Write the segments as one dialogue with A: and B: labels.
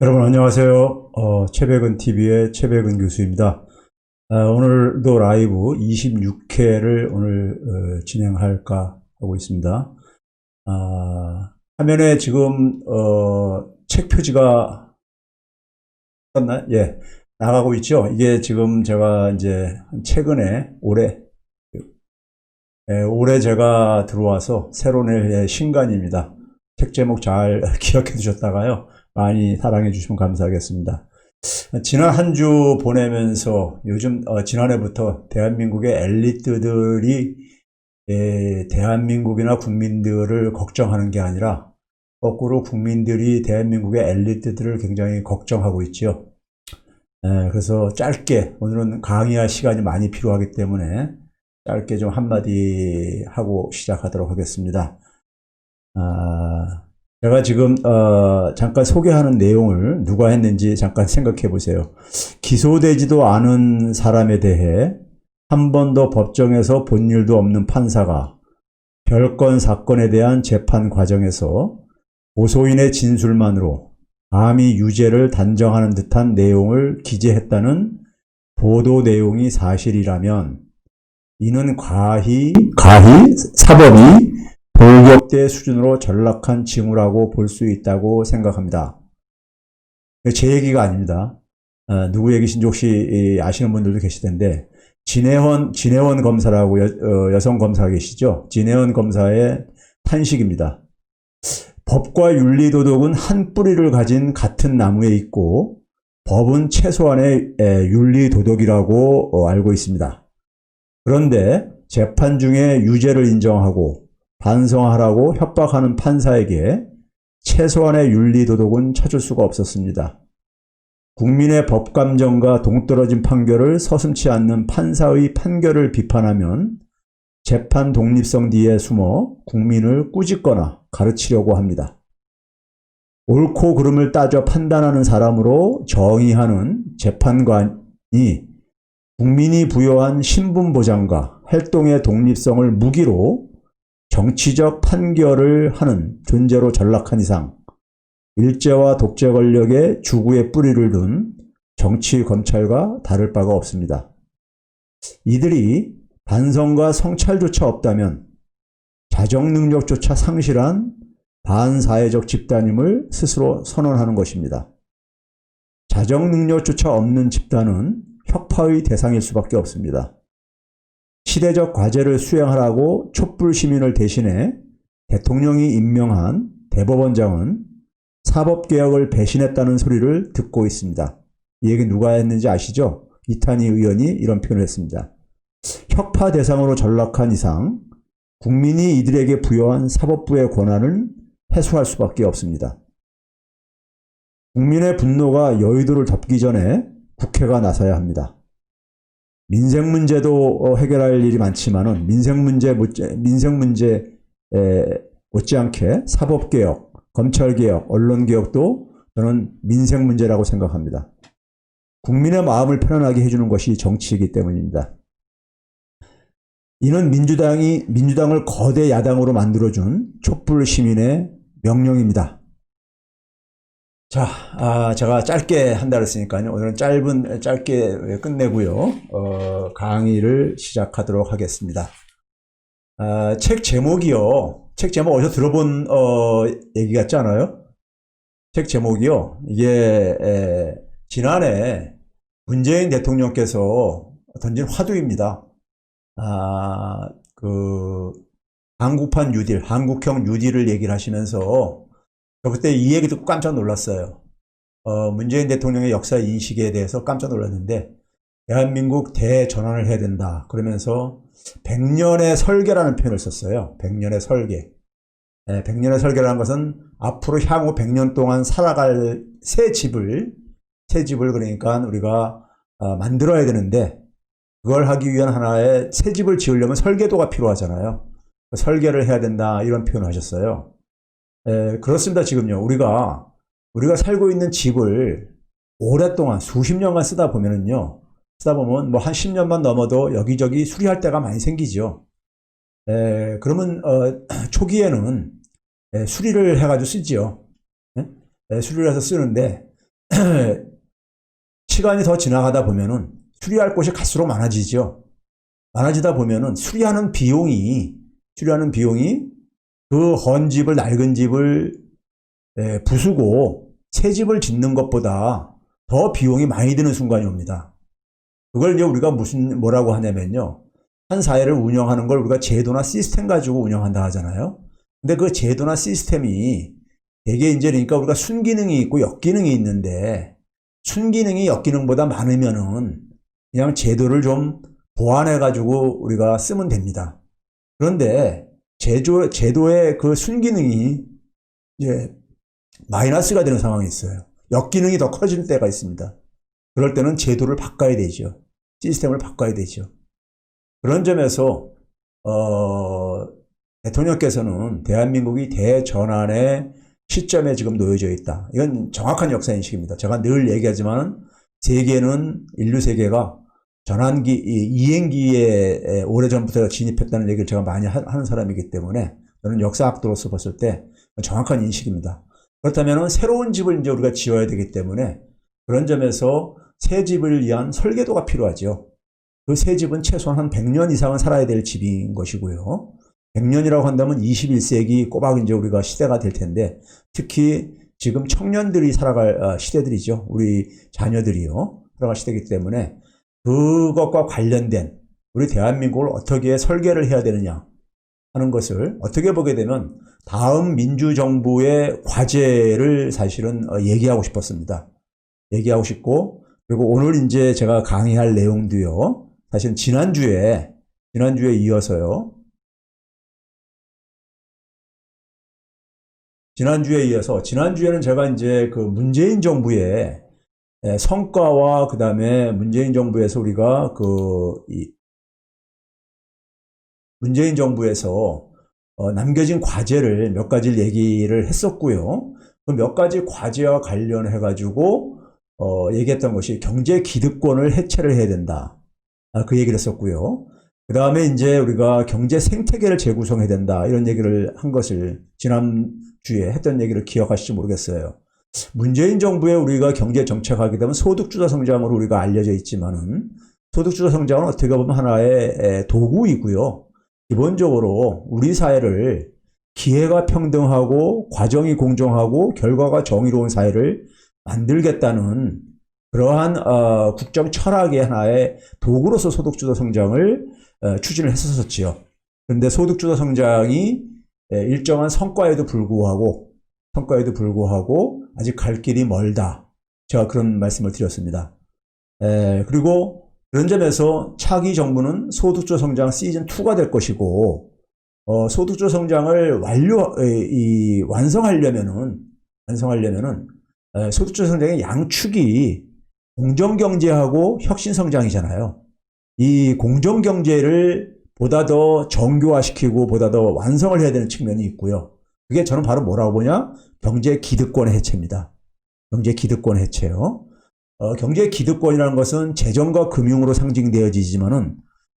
A: 여러분 안녕하세요. 최백은 TV의 최백은 교수입니다. 오늘도 라이브 26회를 오늘 진행할까 하고 있습니다. 화면에 지금 책 표지가 떴나요? 예, 나가고 있죠. 이게 지금 제가 이제 최근에 올해 제가 들어와서 새로 낼 신간입니다. 책 제목 잘 기억해 두셨다가요, 많이 사랑해 주시면 감사하겠습니다. 지난 한 주 보내면서 요즘 지난해부터 대한민국의 엘리트들이 대한민국이나 국민들을 걱정하는 게 아니라 거꾸로 국민들이 대한민국의 엘리트들을 굉장히 걱정하고 있지요. 그래서 짧게, 오늘은 강의할 시간이 많이 필요하기 때문에 짧게 좀 한마디 하고 시작하도록 하겠습니다. 제가 지금 잠깐 소개하는 내용을 누가 했는지 잠깐 생각해 보세요. 기소되지도 않은 사람에 대해 한 번도 법정에서 본 일도 없는 판사가 별건 사건에 대한 재판 과정에서 고소인의 진술만으로 감히 유죄를 단정하는 듯한 내용을 기재했다는 보도 내용이 사실이라면 이는 과히 사법이 돌격대 수준으로 전락한 징후라고 볼 수 있다고 생각합니다. 제 얘기가 아닙니다. 누구 얘기신지 혹시 아시는 분들도 계실 텐데, 진혜원 검사라고 여성 검사가 계시죠? 진혜원 검사의 탄식입니다. 법과 윤리도덕은 한 뿌리를 가진 같은 나무에 있고 법은 최소한의 윤리도덕이라고 알고 있습니다. 그런데 재판 중에 유죄를 인정하고 반성하라고 협박하는 판사에게 최소한의 윤리도덕은 찾을 수가 없었습니다. 국민의 법감정과 동떨어진 판결을 서슴지 않는 판사의 판결을 비판하면 재판 독립성 뒤에 숨어 국민을 꾸짖거나 가르치려고 합니다. 옳고 그름을 따져 판단하는 사람으로 정의하는 재판관이 국민이 부여한 신분보장과 활동의 독립성을 무기로 정치적 판결을 하는 존재로 전락한 이상 일제와 독재 권력의 주구에 뿌리를 둔 정치 검찰과 다를 바가 없습니다. 이들이 반성과 성찰조차 없다면 자정 능력조차 상실한 반사회적 집단임을 스스로 선언하는 것입니다. 자정 능력조차 없는 집단은 혁파의 대상일 수밖에 없습니다. 시대적 과제를 수행하라고 촛불 시민을 대신해 대통령이 임명한 대법원장은 사법개혁을 배신했다는 소리를 듣고 있습니다. 이 얘기 누가 했는지 아시죠? 이탄희 의원이 이런 표현을 했습니다. 혁파 대상으로 전락한 이상 국민이 이들에게 부여한 사법부의 권한을 해소할 수밖에 없습니다. 국민의 분노가 여의도를 덮기 전에 국회가 나서야 합니다. 민생 문제도 해결할 일이 많지만은 민생 문제 못지않게 사법개혁, 검찰개혁, 언론개혁도 저는 민생 문제라고 생각합니다. 국민의 마음을 편안하게 해주는 것이 정치이기 때문입니다. 이는 민주당을 거대 야당으로 만들어준 촛불 시민의 명령입니다. 자, 제가 짧게 한다 그랬으니까요. 오늘은 짧게 끝내고요. 강의를 시작하도록 하겠습니다. 책 제목이요. 책 제목 어디서 들어본, 얘기 같지 않아요? 책 제목이요. 이게, 지난해 문재인 대통령께서 던진 화두입니다. 한국판 뉴딜, 한국형 뉴딜을 얘기를 하시면서 저 그때 이 얘기 듣고 깜짝 놀랐어요. 문재인 대통령의 역사 인식에 대해서 깜짝 놀랐는데, 대한민국 대전환을 해야 된다. 그러면서 100년의 설계라는 표현을 썼어요. 100년의 설계. 100년의 설계라는 것은 앞으로 향후 100년 동안 살아갈 새 집을 그러니까 우리가 만들어야 되는데, 그걸 하기 위한 하나의 새 집을 지으려면 설계도가 필요하잖아요. 설계를 해야 된다 이런 표현을 하셨어요. 그렇습니다. 지금요. 우리가 살고 있는 집을 오랫동안 수십 년간 쓰다 보면 뭐 한 10년만 넘어도 여기저기 수리할 때가 많이 생기죠. 그러면 초기에는 수리를 해가지고 쓰지요. 수리를 해서 쓰는데 시간이 더 지나가다 보면은 수리할 곳이 갈수록 많아지죠. 많아지다 보면은 수리하는 비용이 그 헌집을 낡은 집을 부수고 새 집을 짓는 것보다 더 비용이 많이 드는 순간이 옵니다. 그걸 이제 우리가 뭐라고 하냐면요. 한 사회를 운영하는 걸 우리가 제도나 시스템 가지고 운영한다 하잖아요. 근데 그 제도나 시스템이 되게 이제 그러니까 우리가 순기능이 있고 역기능이 있는데 순기능이 역기능보다 많으면은 그냥 제도를 좀 보완해가지고 우리가 쓰면 됩니다. 그런데 제도의 그 순기능이 이제 마이너스가 되는 상황이 있어요. 역기능이 더 커질 때가 있습니다. 그럴 때는 제도를 바꿔야 되죠. 시스템을 바꿔야 되죠. 그런 점에서 대통령께서는 대한민국이 대전환의 시점에 지금 놓여져 있다. 이건 정확한 역사인식입니다. 제가 늘 얘기하지만 인류 세계가 전환기, 이행기에 오래전부터 진입했다는 얘기를 제가 많이 하는 사람이기 때문에 저는 역사학도로서 봤을 때 정확한 인식입니다. 그렇다면 새로운 집을 이제 우리가 지어야 되기 때문에 그런 점에서 새 집을 위한 설계도가 필요하죠. 그 새 집은 최소한 한 100년 이상은 살아야 될 집인 것이고요. 100년이라고 한다면 21세기 꼬박 이제 우리가 시대가 될 텐데 특히 지금 청년들이 살아갈 시대들이죠. 우리 자녀들이요. 살아갈 시대이기 때문에 그것과 관련된 우리 대한민국을 어떻게 설계를 해야 되느냐 하는 것을 어떻게 보게 되면 다음 민주정부의 과제를 사실은 얘기하고 싶었습니다. 얘기하고 싶고 그리고 오늘 이제 제가 강의할 내용도요. 사실 지난주에 이어서요. 지난주에는 제가 이제 그 문재인 정부의 성과와 그 다음에 문재인 정부에서 우리가 문재인 정부에서 남겨진 과제를 몇 가지를 얘기를 했었고요. 그 몇 가지 과제와 관련해 가지고 얘기했던 것이 경제 기득권을 해체를 해야 된다. 그 얘기를 했었고요. 그 다음에 이제 우리가 경제 생태계를 재구성해야 된다. 이런 얘기를 한 것을 지난주에 했던 얘기를 기억하실지 모르겠어요. 문재인 정부에 우리가 경제 정책하게 되면 소득주도 성장으로 우리가 알려져 있지만은 소득주도 성장은 어떻게 보면 하나의 도구이고요. 기본적으로 우리 사회를 기회가 평등하고 과정이 공정하고 결과가 정의로운 사회를 만들겠다는 그러한 국정 철학의 하나의 도구로서 소득주도 성장을 추진을 했었지요. 그런데 소득주도 성장이 일정한 성과에도 불구하고 아직 갈 길이 멀다. 제가 그런 말씀을 드렸습니다. 그리고 그런 점에서 차기 정부는 소득주도 성장 시즌 2가 될 것이고 소득주도 성장을 완성하려면은 소득주도 성장의 양축이 공정경제하고 혁신성장이잖아요. 이 공정경제를 보다 더 정교화시키고 보다 더 완성을 해야 되는 측면이 있고요. 그게 저는 바로 뭐라고 보냐? 경제 기득권의 해체입니다. 경제 기득권 해체요. 경제 기득권이라는 것은 재정과 금융으로 상징되어지지만은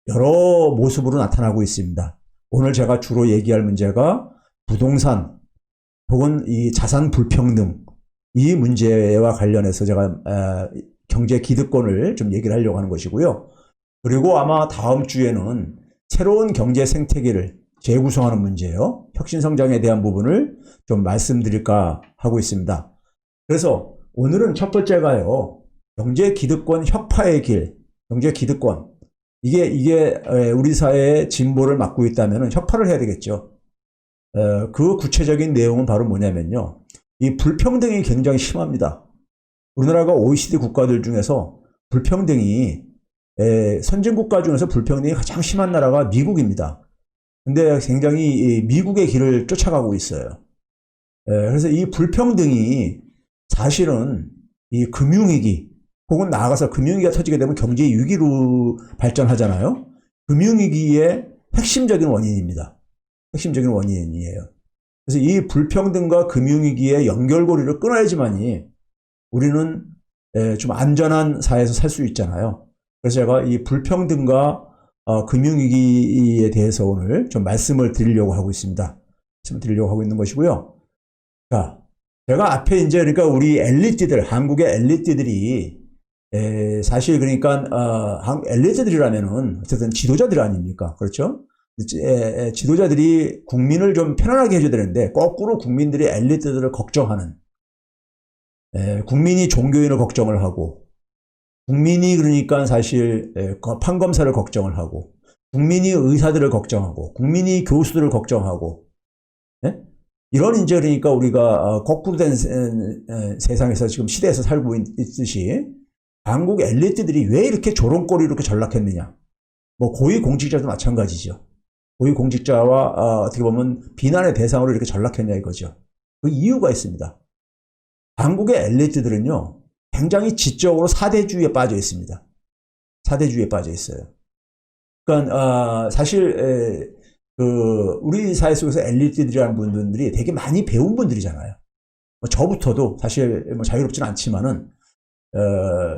A: 여러 모습으로 나타나고 있습니다. 오늘 제가 주로 얘기할 문제가 부동산 혹은 이 자산 불평등 이 문제와 관련해서 제가 경제 기득권을 좀 얘기를 하려고 하는 것이고요. 그리고 아마 다음 주에는 새로운 경제 생태계를 재구성하는 문제예요. 혁신성장에 대한 부분을 좀 말씀드릴까 하고 있습니다. 그래서 오늘은 첫 번째가요. 경제 기득권 혁파의 길, 경제 기득권. 이게 우리 사회의 진보를 막고 있다면 혁파를 해야 되겠죠. 그 구체적인 내용은 바로 뭐냐면요. 이 불평등이 굉장히 심합니다. 우리나라가 OECD 국가들 중에서 불평등이 선진국가 중에서 불평등이 가장 심한 나라가 미국입니다. 근데 굉장히 미국의 길을 쫓아가고 있어요. 그래서 이 불평등이 사실은 이 금융위기 혹은 나아가서 금융위기가 터지게 되면 경제 위기로 발전하잖아요. 금융위기의 핵심적인 원인입니다. 핵심적인 원인이에요. 그래서 이 불평등과 금융위기의 연결고리를 끊어야지만이 우리는 좀 안전한 사회에서 살 수 있잖아요. 그래서 제가 이 불평등과 금융위기에 대해서 오늘 좀 말씀을 드리려고 하고 있습니다. 말씀을 드리려고 하고 있는 것이고요. 자, 제가 앞에 이제 그러니까 우리 엘리트들, 한국의 엘리트들이 사실 그러니까 엘리트들이라면은 어쨌든 지도자들 아닙니까? 그렇죠? 지도자들이 국민을 좀 편안하게 해줘야 되는데 거꾸로 국민들이 엘리트들을 걱정하는, 국민이 종교인을 걱정을 하고, 국민이 그러니까 사실 판검사를 걱정을 하고, 국민이 의사들을 걱정하고, 국민이 교수들을 걱정하고, 이런 이제 그러니까 우리가 거꾸로 된 세상에서 지금 시대에서 살고 있듯이 한국 엘리트들이 왜 이렇게 조롱거리로 이렇게 전락했느냐? 뭐 고위공직자도 마찬가지죠. 고위공직자와 어떻게 보면 비난의 대상으로 이렇게 전락했냐 이거죠. 그 이유가 있습니다. 한국의 엘리트들은요, 굉장히 지적으로 사대주의에 빠져 있습니다. 사대주의에 빠져 있어요. 그러니까 사실 우리 사회 속에서 엘리트들이라는 분들이 되게 많이 배운 분들이잖아요. 뭐 저부터도 사실 뭐 자유롭지는 않지만은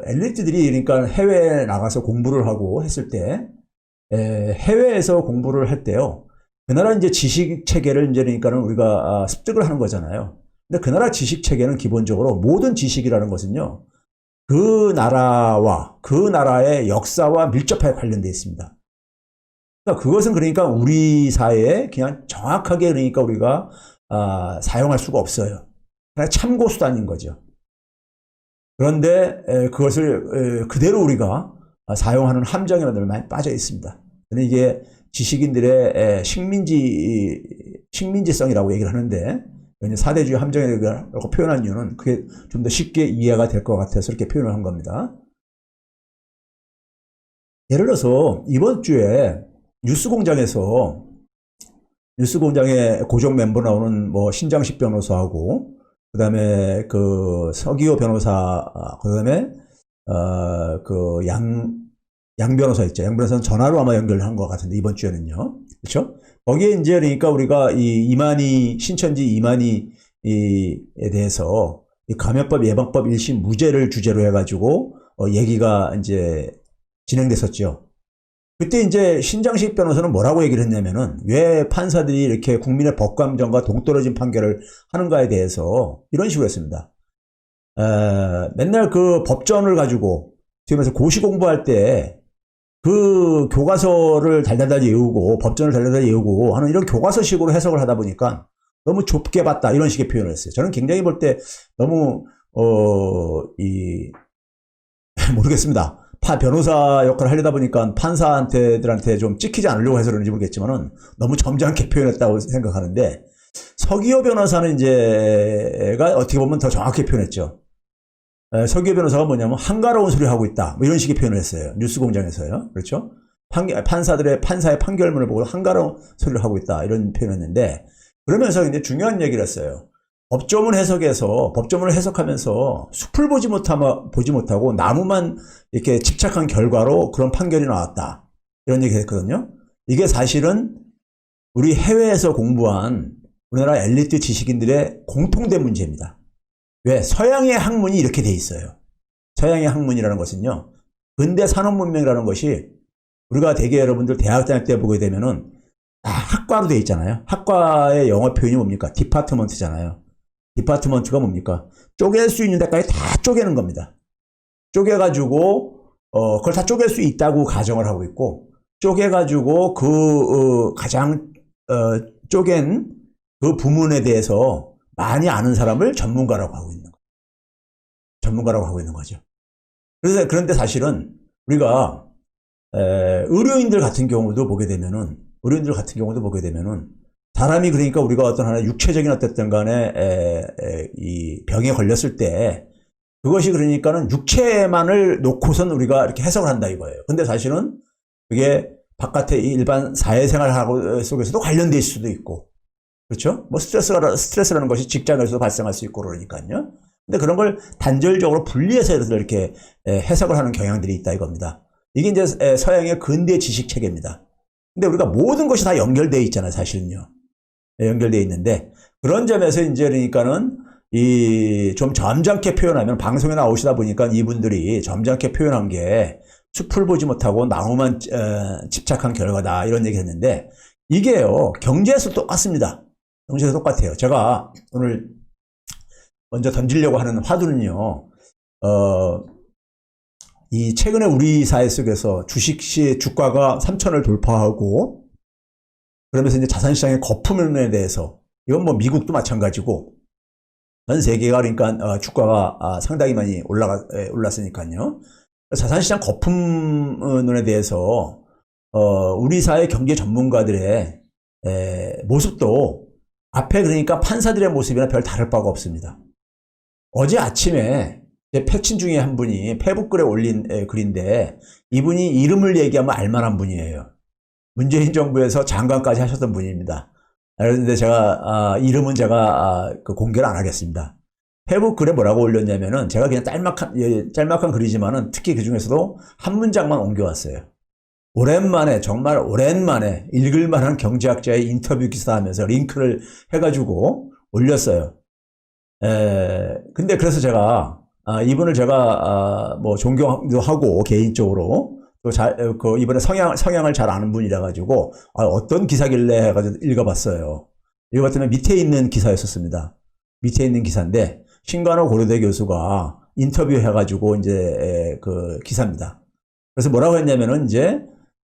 A: 엘리트들이 그러니까 해외에 나가서 공부를 하고 했을 때 해외에서 공부를 할 때요, 그 나라 이제 지식 체계를 이제 그러니까는 우리가 습득을 하는 거잖아요. 근데 그 나라 지식 체계는 기본적으로 모든 지식이라는 것은요, 그 나라와 그 나라의 역사와 밀접하게 관련되어 있습니다. 그러니까 그것은 그러니까 우리 사회에 그냥 정확하게 그러니까 우리가 사용할 수가 없어요. 그냥 참고 수단인 거죠. 그런데 그것을 그대로 우리가 사용하는 함정에 많이 빠져 있습니다. 이게 지식인들의 식민지성이라고 얘기를 하는데, 사대주의 함정이라고 표현한 이유는 그게 좀 더 쉽게 이해가 될 것 같아서 이렇게 표현을 한 겁니다. 예를 들어서 이번 주에 뉴스공장에 고정 멤버 나오는 뭐 신장식 변호사하고, 그 다음에 그 서기호 변호사, 그 다음에 양 변호사 있죠. 양 변호사는 전화로 아마 연결한 것 같은데 이번 주에는요, 그렇죠? 거기에 이제 그러니까 우리가 신천지 이만희에 대해서 이 감염법 예방법 1심 무죄를 주제로 해가지고 얘기가 이제 진행됐었죠. 그때 이제 신장식 변호사는 뭐라고 얘기를 했냐면은 왜 판사들이 이렇게 국민의 법감정과 동떨어진 판결을 하는가에 대해서 이런 식으로 했습니다. 맨날 그 법전을 가지고 지금에서 고시 공부할 때 그 교과서를 달달달 외우고 법전을 달달달 외우고 하는 이런 교과서식으로 해석을 하다 보니까 너무 좁게 봤다, 이런 식의 표현을 했어요. 저는 굉장히 볼 때 너무 모르겠습니다. 변호사 역할을 하려다 보니까 판사들한테 좀 찍히지 않으려고 해서 그런지 모르겠지만은 너무 점잖게 표현했다고 생각하는데, 서기호 변호사는 이제가 어떻게 보면 더 정확히 표현했죠. 서기호 변호사가 뭐냐면 한가로운 소리 하고 있다, 뭐 이런 식의 표현을 했어요. 뉴스공장에서요. 그렇죠? 판사의 판결문을 보고 한가로운 소리를 하고 있다, 이런 표현을 했는데, 그러면서 이제 중요한 얘기를 했어요. 법조문을 해석하면서 숲을 보지 못하고 나무만 이렇게 집착한 결과로 그런 판결이 나왔다, 이런 얘기를 했거든요. 이게 사실은 우리 해외에서 공부한 우리나라 엘리트 지식인들의 공통된 문제입니다. 왜? 서양의 학문이 이렇게 돼 있어요. 서양의 학문이라는 것은요, 근대 산업문명이라는 것이 우리가 대개 여러분들 대학 다닐 때 보게 되면은 학과로 돼 있잖아요. 학과의 영어 표현이 뭡니까? 디파트먼트잖아요. 디파트먼트가 뭡니까? 쪼갤 수 있는 데까지 다 쪼개는 겁니다. 쪼개가지고 그걸 다 쪼갤 수 있다고 가정을 하고 있고, 쪼개가지고 가장 쪼갠 그 부문에 대해서 많이 아는 사람을 전문가라고 하고 있는 거죠. 그런데 사실은 우리가 의료인들 같은 경우도 보게 되면은 사람이 그러니까 우리가 어떤 하나 육체적인 어쨌든 간에 이 병에 걸렸을 때 그것이 그러니까는 육체만을 놓고선 우리가 이렇게 해석을 한다 이거예요. 근데 사실은 그게 바깥의 일반 사회생활 속에서도 관련돼 있을 수도 있고, 그렇죠? 뭐 스트레스라는 것이 직장에서도 발생할 수 있고 그러니까요. 근데 그런 걸 단절적으로 분리해서 이렇게 해석을 하는 경향들이 있다 이겁니다. 이게 이제 서양의 근대 지식 체계입니다. 근데 우리가 모든 것이 다 연결되어 있잖아요, 사실은요. 연결되어 있는데, 그런 점에서 이제 그러니까는 이 좀 점잖게 표현하면, 방송에 나오시다 보니까 이분들이 점잖게 표현한 게 숲을 보지 못하고 나무만 집착한 결과다 이런 얘기 했는데, 이게요 경제에서 똑같습니다. 경제에서 똑같아요. 제가 오늘 먼저 던지려고 하는 화두는요, 이 최근에 우리 사회 속에서 주식시 주가가 3천을 돌파하고, 그러면서 이제 자산시장의 거품에 대해서, 이건 뭐 미국도 마찬가지고 전 세계가 그러니까 주가가 상당히 많이 올랐으니까요. 자산시장 거품론에 대해서 우리 사회 경제 전문가들의 모습도 앞에 그러니까 판사들의 모습이나 별 다를 바가 없습니다. 어제 아침에 제 패친 중에 한 분이 페북글에 올린 글인데, 이분이 이름을 얘기하면 알만한 분이에요. 문재인 정부에서 장관까지 하셨던 분입니다. 그런데 제가 이름은 제가 공개를 안 하겠습니다. 페북 글에 뭐라고 올렸냐면은, 제가 그냥 짤막한 글이지만은 특히 그 중에서도 한 문장만 옮겨왔어요. 오랜만에, 정말 오랜만에 읽을 만한 경제학자의 인터뷰 기사 하면서 링크를 해가지고 올렸어요. 근데 그래서 제가 이분을 제가 뭐 존경도 하고 개인적으로 또 이번에 성향을 잘 아는 분이라 가지고 어떤 기사길래 해가지고 읽어봤어요. 읽어봤더니 밑에 있는 기사였었습니다. 밑에 있는 기사인데, 신관호 고려대 교수가 인터뷰 해가지고 이제 그 기사입니다. 그래서 뭐라고 했냐면은 이제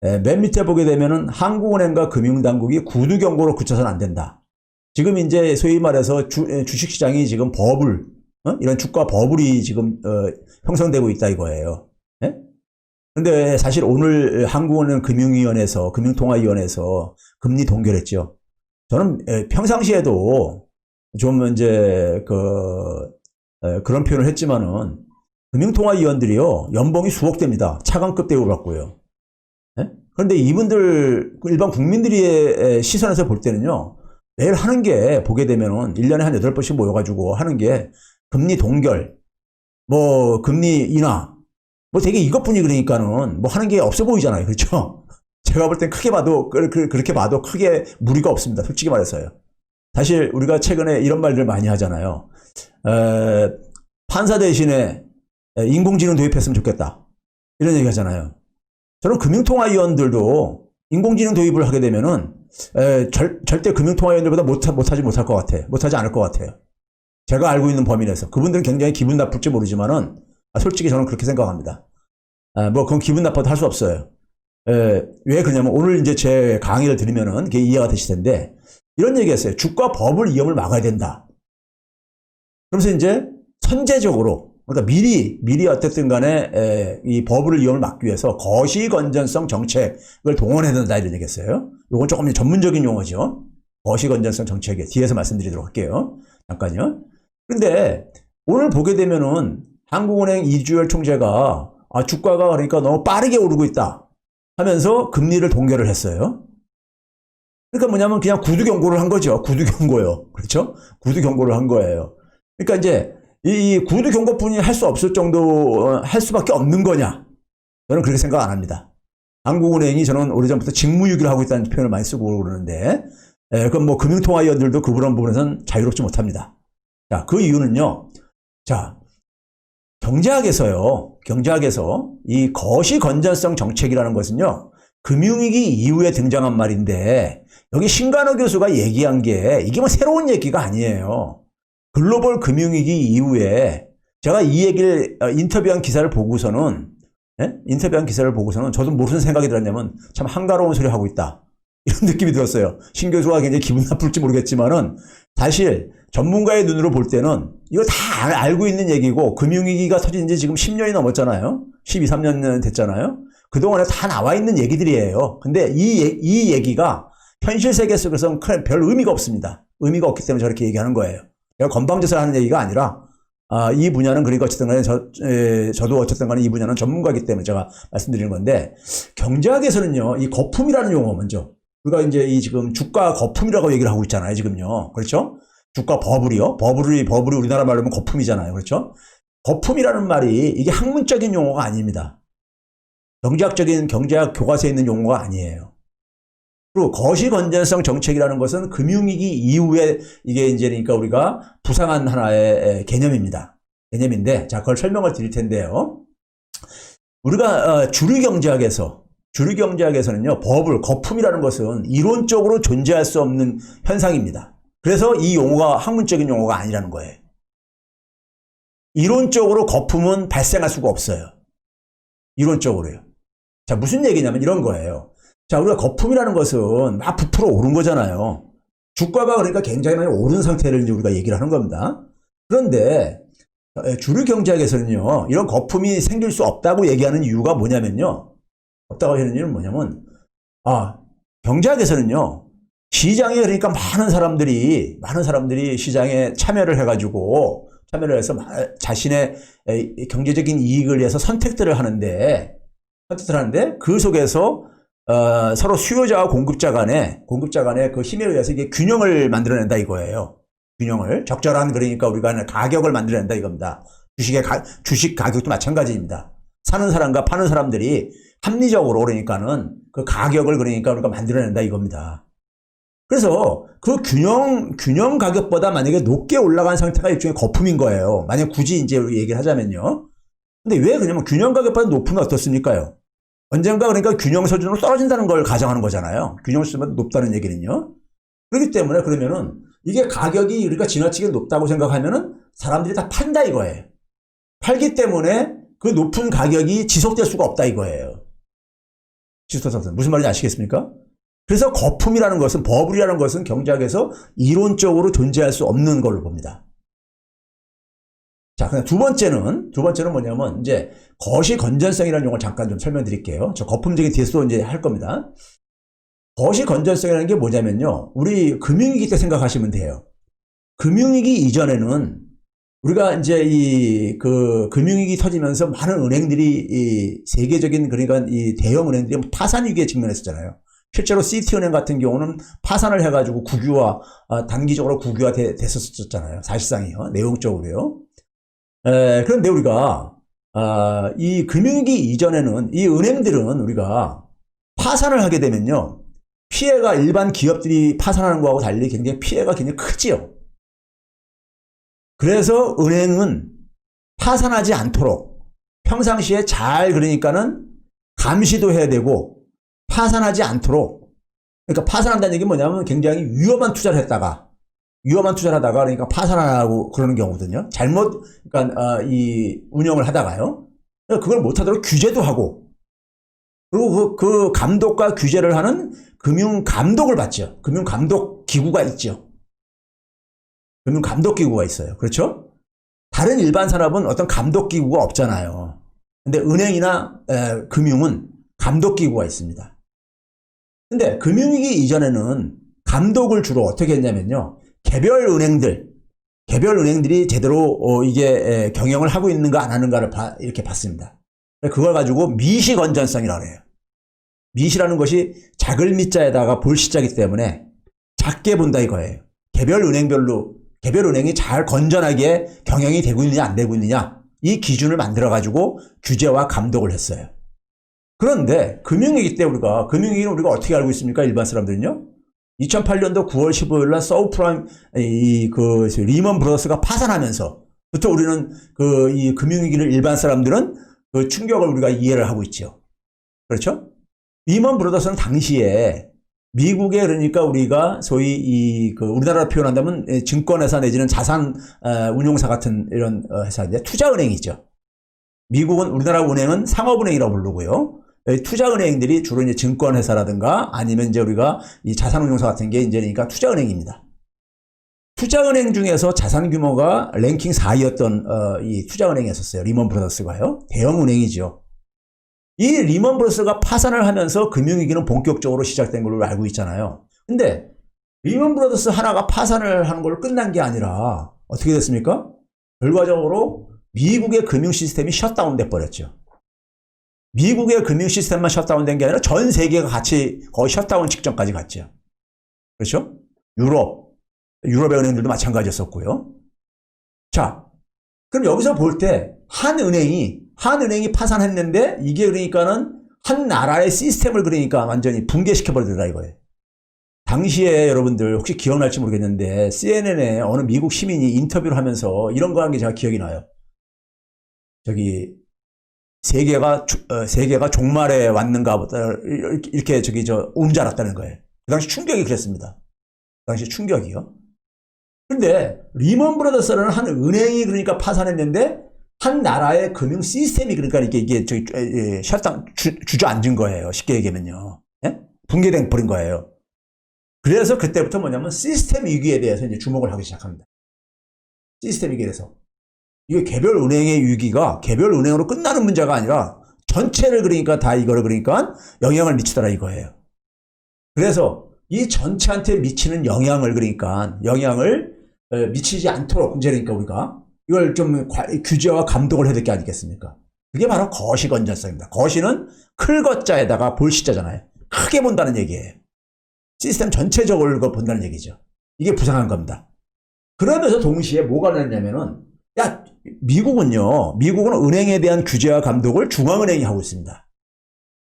A: 맨 밑에 보게 되면은 한국은행과 금융당국이 구두 경고로 그쳐서는 안 된다. 지금 이제 소위 말해서 주식시장이 지금 버블, 이런 주가 버블이 지금 형성되고 있다 이거예요. 예? 근데 사실 오늘 한국은행 금융통화위원회에서 금리 동결했죠. 저는 평상시에도 좀 이제 그런 표현을 했지만은, 금융통화위원들이요 연봉이 수억 됩니다. 차관급 대우를 받고요. 예? 그런데 이분들 일반 국민들의 시선에서 볼 때는요, 매일 하는 게 보게 되면은 1년에 한 8번씩 모여가지고 하는 게 금리 동결, 뭐 금리 인하, 뭐 되게 이것뿐이 그러니까는 뭐 하는 게 없어 보이잖아요. 그렇죠? 제가 볼 땐 크게 봐도, 그렇게 봐도 크게 무리가 없습니다. 솔직히 말해서요. 사실 우리가 최근에 이런 말들 많이 하잖아요. 판사 대신에 인공지능 도입했으면 좋겠다, 이런 얘기 하잖아요. 저는 금융통화위원들도 인공지능 도입을 하게 되면은 절대 금융통화위원들보다 못하지 않을 것 같아요. 제가 알고 있는 범위 내에서. 그분들은 굉장히 기분 나쁠지 모르지만은 솔직히 저는 그렇게 생각합니다. 뭐 그건 기분 나빠도 할 수 없어요. 왜 그러냐면, 오늘 이제 제 강의를 들으면은 그게 이해가 되실 텐데, 이런 얘기했어요. 주가 버블 위험을 막아야 된다. 그러면서 이제 선제적으로, 그러니까 미리 어쨌든 간에 이 버블 위험을 막기 위해서 거시 건전성 정책을 동원해야 된다, 이런 얘기했어요. 이건 조금 전문적인 용어죠. 거시 건전성 정책에 뒤에서 말씀드리도록 할게요. 잠깐요. 그런데 오늘 보게 되면은 한국은행 이주열 총재가 주가가 그러니까 너무 빠르게 오르고 있다 하면서 금리를 동결을 했어요. 그러니까 뭐냐면 그냥 구두 경고를 한 거죠. 구두 경고요. 그렇죠? 구두 경고를 한 거예요. 그러니까 이제 이 구두 경고뿐이 할 수 없을 정도, 할 수밖에 없는 거냐? 저는 그렇게 생각 안 합니다. 한국은행이 저는 오래전부터 직무유기를 하고 있다는 표현을 많이 쓰고 그러는데, 그럼 뭐 금융통화위원들도 그런 부분에서는 자유롭지 못합니다. 자, 그 이유는요. 자, 경제학에서 이 거시 건전성 정책이라는 것은요, 금융위기 이후에 등장한 말인데, 여기 신관호 교수가 얘기한 게 이게 뭐 새로운 얘기가 아니에요. 글로벌 금융위기 이후에 제가 이 얘기를 인터뷰한 기사를 보고서는 저도 무슨 생각이 들었냐면, 참 한가로운 소리 하고 있다, 이런 느낌이 들었어요. 신 교수가 굉장히 기분 나쁠지 모르겠지만은, 사실 전문가의 눈으로 볼 때는 이거 다 알고 있는 얘기고, 금융위기가 터진 지 지금 10년이 넘었잖아요. 12, 13년 됐잖아요. 그동안에 다 나와 있는 얘기들이에요. 근데 이 얘기가 현실 세계 속에서는 별 의미가 없습니다. 의미가 없기 때문에 저렇게 얘기하는 거예요. 제가 건방져서 하는 얘기가 아니라, 이 분야는, 그러니까 어쨌든 간에 저도 어쨌든 간에 이 분야는 전문가이기 때문에 제가 말씀드리는 건데, 경제학에서는요, 이 거품이라는 용어 먼저, 우리가 이제 이 지금 주가 거품이라고 얘기를 하고 있잖아요, 지금요. 그렇죠? 주가 버블이요. 버블이 우리나라 말로 하면 거품이잖아요. 그렇죠? 거품이라는 말이 이게 학문적인 용어가 아닙니다. 경제학 교과서에 있는 용어가 아니에요. 그리고 거시 건전성 정책이라는 것은 금융위기 이후에 이게 이제 그러니까 우리가 부상한 하나의 개념인데, 자, 그걸 설명을 드릴 텐데요. 우리가 주류경제학에서는요, 거품이라는 것은 이론적으로 존재할 수 없는 현상입니다. 그래서 이 용어가 학문적인 용어가 아니라는 거예요. 이론적으로 거품은 발생할 수가 없어요. 이론적으로요. 자, 무슨 얘기냐면 이런 거예요. 자, 우리가 거품이라는 것은 막 부풀어 오른 거잖아요. 주가가 그러니까 굉장히 많이 오른 상태를 이제 우리가 얘기를 하는 겁니다. 그런데 주류 경제학에서는요, 이런 거품이 생길 수 없다고 얘기하는 이유가 뭐냐면요. 없다고 하는 이유는 뭐냐면, 경제학에서는요, 시장에 그러니까 많은 사람들이 시장에 참여를 해서 자신의 경제적인 이익을 위해서 선택들을 하는데 그 속에서 서로 수요자와 공급자 간의 그 힘에 의해서 이게 균형을 만들어낸다 이거예요. 균형을 적절한 그러니까 우리가 가격을 만들어낸다 이겁니다. 주식 가격도 마찬가지입니다. 사는 사람과 파는 사람들이 합리적으로 그러니까는 그 가격을 그러니까 우리가 만들어낸다 이겁니다. 그래서 그 균형 가격보다 만약에 높게 올라간 상태가 일종의 거품인 거예요. 만약 굳이 이제 우리 얘기를 하자면요. 근데 왜 그러냐면 균형 가격보다 높으면 어떻습니까요? 언젠가 그러니까 균형 수준으로 떨어진다는 걸 가정하는 거잖아요. 균형 수준보다 높다는 얘기는요. 그렇기 때문에 그러면은 이게 가격이 우리가 지나치게 높다고 생각하면은 사람들이 다 판다 이거예요. 팔기 때문에 그 높은 가격이 지속될 수가 없다 이거예요. 무슨 말인지 아시겠습니까? 그래서 거품이라는 것은, 버블이라는 것은 경제학에서 이론적으로 존재할 수 없는 걸로 봅니다. 자, 그냥 두 번째는 뭐냐면, 이제, 거시 건전성이라는 용어를 잠깐 좀 설명드릴게요. 저 거품적인 뒤에서 이제 할 겁니다. 거시 건전성이라는 게 뭐냐면요. 우리 금융위기 때 생각하시면 돼요. 금융위기 이전에는 우리가 이제 금융위기 터지면서 많은 은행들이 세계적인 그러니까 이 대형 은행들이 파산 위기에 직면했었잖아요. 실제로 시티은행 같은 경우는 파산을 해가지고 단기적으로 국유화 됐었잖아요. 사실상이요. 내용적으로요. 그런데 우리가, 이 금융위기 이전에는 이 은행들은 우리가 파산을 하게 되면요. 피해가 일반 기업들이 파산하는 거하고 달리 피해가 굉장히 크지요. 그래서 은행은 파산하지 않도록 평상시에 그러니까는 감시도 해야 되고, 파산하지 않도록, 그러니까 파산한다는 얘기 뭐냐면 굉장히 위험한 투자를 하다가 그러니까 파산하고 그러는 경우거든요. 그러니까 이 운영을 하다가요. 그걸 못하도록 규제도 하고, 그리고 그 감독과 규제를 하는 금융감독을 받죠. 금융감독기구가 있죠. 금융감독기구가 있어요. 그렇죠? 다른 일반 산업은 어떤 감독기구가 없잖아요. 근데 은행이나 금융은 감독기구가 있습니다. 근데 금융위기 이전에는 감독을 주로 어떻게 했냐면요. 개별 은행들이 제대로 이게 경영을 하고 있는가 안 하는가를 이렇게 봤습니다. 그걸 가지고 미시 건전성이라고 해요. 미시라는 것이 작을 미자에다가 볼 시자이기 때문에 작게 본다 이거예요. 개별 은행이 잘 건전하게 경영이 되고 있느냐 안 되고 있느냐 이 기준을 만들어 가지고 규제와 감독을 했어요. 그런데 금융위기 때 금융위기는 우리가 어떻게 알고 있습니까? 일반 사람들은요. 2008년도 9월 15일 날 서브프라임 리먼 브러더스가 파산하면서부터 우리는 이 금융위기를 일반 사람들은 그 충격을 우리가 이해를 하고 있죠. 그렇죠? 리먼 브러더스는 당시에 미국에 그러니까 우리가 소위 우리나라로 표현한다면 증권회사 내지는 자산 운용사 같은 이런 회사인데 투자은행이죠. 우리나라 은행은 상업은행이라고 부르고요. 투자은행들이 주로 이제 증권회사라든가 아니면 이제 우리가 이 자산운용사 같은 게 이제 그러니까 투자은행입니다. 투자은행 중에서 자산 규모가 랭킹 4위였던 이 투자은행이었어요. 리먼 브러더스가요. 대형 은행이죠. 이 리먼 브러더스가 파산을 하면서 금융위기는 본격적으로 시작된 걸로 알고 있잖아요. 근데 리먼 브러더스 하나가 파산을 하는 걸로 끝난 게 아니라 어떻게 됐습니까? 결과적으로 미국의 금융 시스템이 셧다운 돼 버렸죠. 미국의 금융 시스템만 셧다운된 게 아니라 전 세계가 같이 거의 셧다운 직전까지 갔죠. 그렇죠? 유럽, 유럽의 은행들도 마찬가지였었고요. 자, 그럼 여기서 볼 때 한은행이 파산했는데 이게 그러니까는 한 나라의 시스템을 그러니까 완전히 붕괴시켜버리더라 이거예요. 당시에 여러분들 혹시 기억날지 모르겠는데 CNN에 어느 미국 시민이 인터뷰를 하면서 이런 거 한 게 제가 기억이 나요. 저기 세계가 종말에 왔는가 보다 이렇게 온 줄 알았다는 거예요. 그 당시 충격이 그랬습니다. 그 당시 충격이요. 근데 리먼 브라더스라는 한 은행이 그러니까 파산했는데 한 나라의 금융 시스템이 그러니까 이게 셧다운 주저앉은 거예요. 쉽게 얘기하면요. 예? 붕괴된 버린 거예요. 그래서 그때부터 뭐냐면 시스템 위기에 대해서 이제 주목을 하기 시작합니다. 시스템 위기에 대해서. 이게 개별 은행의 위기가 개별 은행으로 끝나는 문제가 아니라 전체를 그러니까 다 이거를 그러니까 영향을 미치더라 이거예요. 그래서 이 전체한테 미치는 영향을 그러니까 영향을 미치지 않도록 이제 그러니까 우리가 이걸 좀 규제와 감독을 해야 될 게 아니겠습니까? 그게 바로 거시 건전성입니다. 거시는 클거자에다가 볼시자잖아요. 크게 본다는 얘기예요. 시스템 전체적으로 본다는 얘기죠. 이게 부상한 겁니다. 그러면서 동시에 뭐가 났냐면은 야 미국은 은행에 대한 규제와 감독을 중앙은행이 하고 있습니다.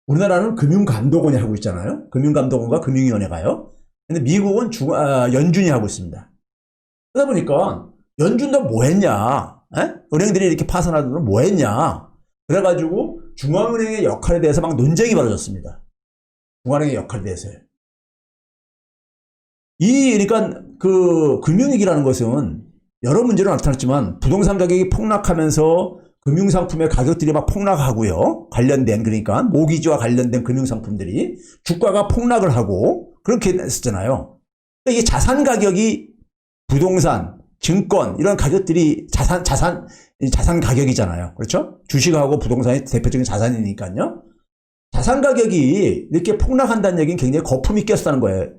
A: 우리나라는 금융감독원이 하고 있잖아요. 금융감독원과 금융위원회가요. 근데 미국은 연준이 하고 있습니다. 그러다 보니까 연준도 뭐 했냐? 은행들이 이렇게 파산하더니 뭐 했냐? 그래가지고 중앙은행의 역할에 대해서 막 논쟁이 벌어졌습니다. 중앙은행의 역할에 대해서요. 그러니까 그 금융위기라는 것은 여러 문제로 나타났지만 부동산 가격이 폭락하면서 금융상품의 가격들이 막 폭락하고요. 관련된 그러니까 모기지와 관련된 금융상품들이 주가가 폭락을 하고 그렇게 했었잖아요. 이게 자산 가격이 부동산, 증권 이런 가격들이 자산 가격이잖아요. 그렇죠? 주식하고 부동산이 대표적인 자산이니까요. 자산 가격이 이렇게 폭락한다는 얘기는 굉장히 거품이 꼈다는 거예요.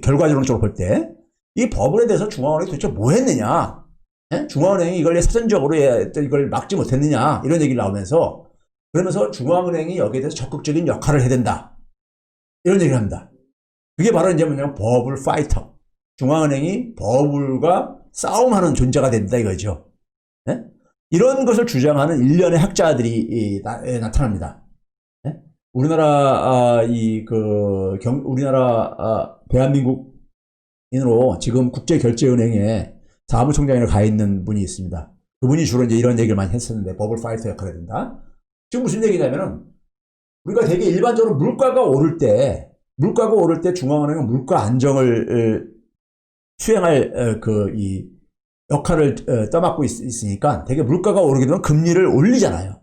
A: 결과적으로 볼 때. 이 버블에 대해서 중앙은행이 도대체 뭐 했느냐? 중앙은행이 이걸 사전적으로 이걸 막지 못했느냐? 이런 얘기를 나오면서 그러면서 중앙은행이 여기에 대해서 적극적인 역할을 해야 된다. 이런 얘기를 합니다. 그게 바로 이제 뭐냐면 버블 파이터. 중앙은행이 버블과 싸움하는 존재가 된다 이거죠. 네? 이런 것을 주장하는 일련의 학자들이 나타납니다. 네? 우리나라 대한민국인으로 지금 국제결제은행에 사무총장으로 가 있는 분이 있습니다. 그분이 주로 이제 이런 얘기를 많이 했었는데 버블 파이터 역할을 된다. 지금 무슨 얘기냐면은 우리가 되게 일반적으로 물가가 오를 때 중앙은행은 물가 안정을 수행할 이 역할을 떠맡고 있으니까 되게 물가가 오르게 되면 금리를 올리잖아요.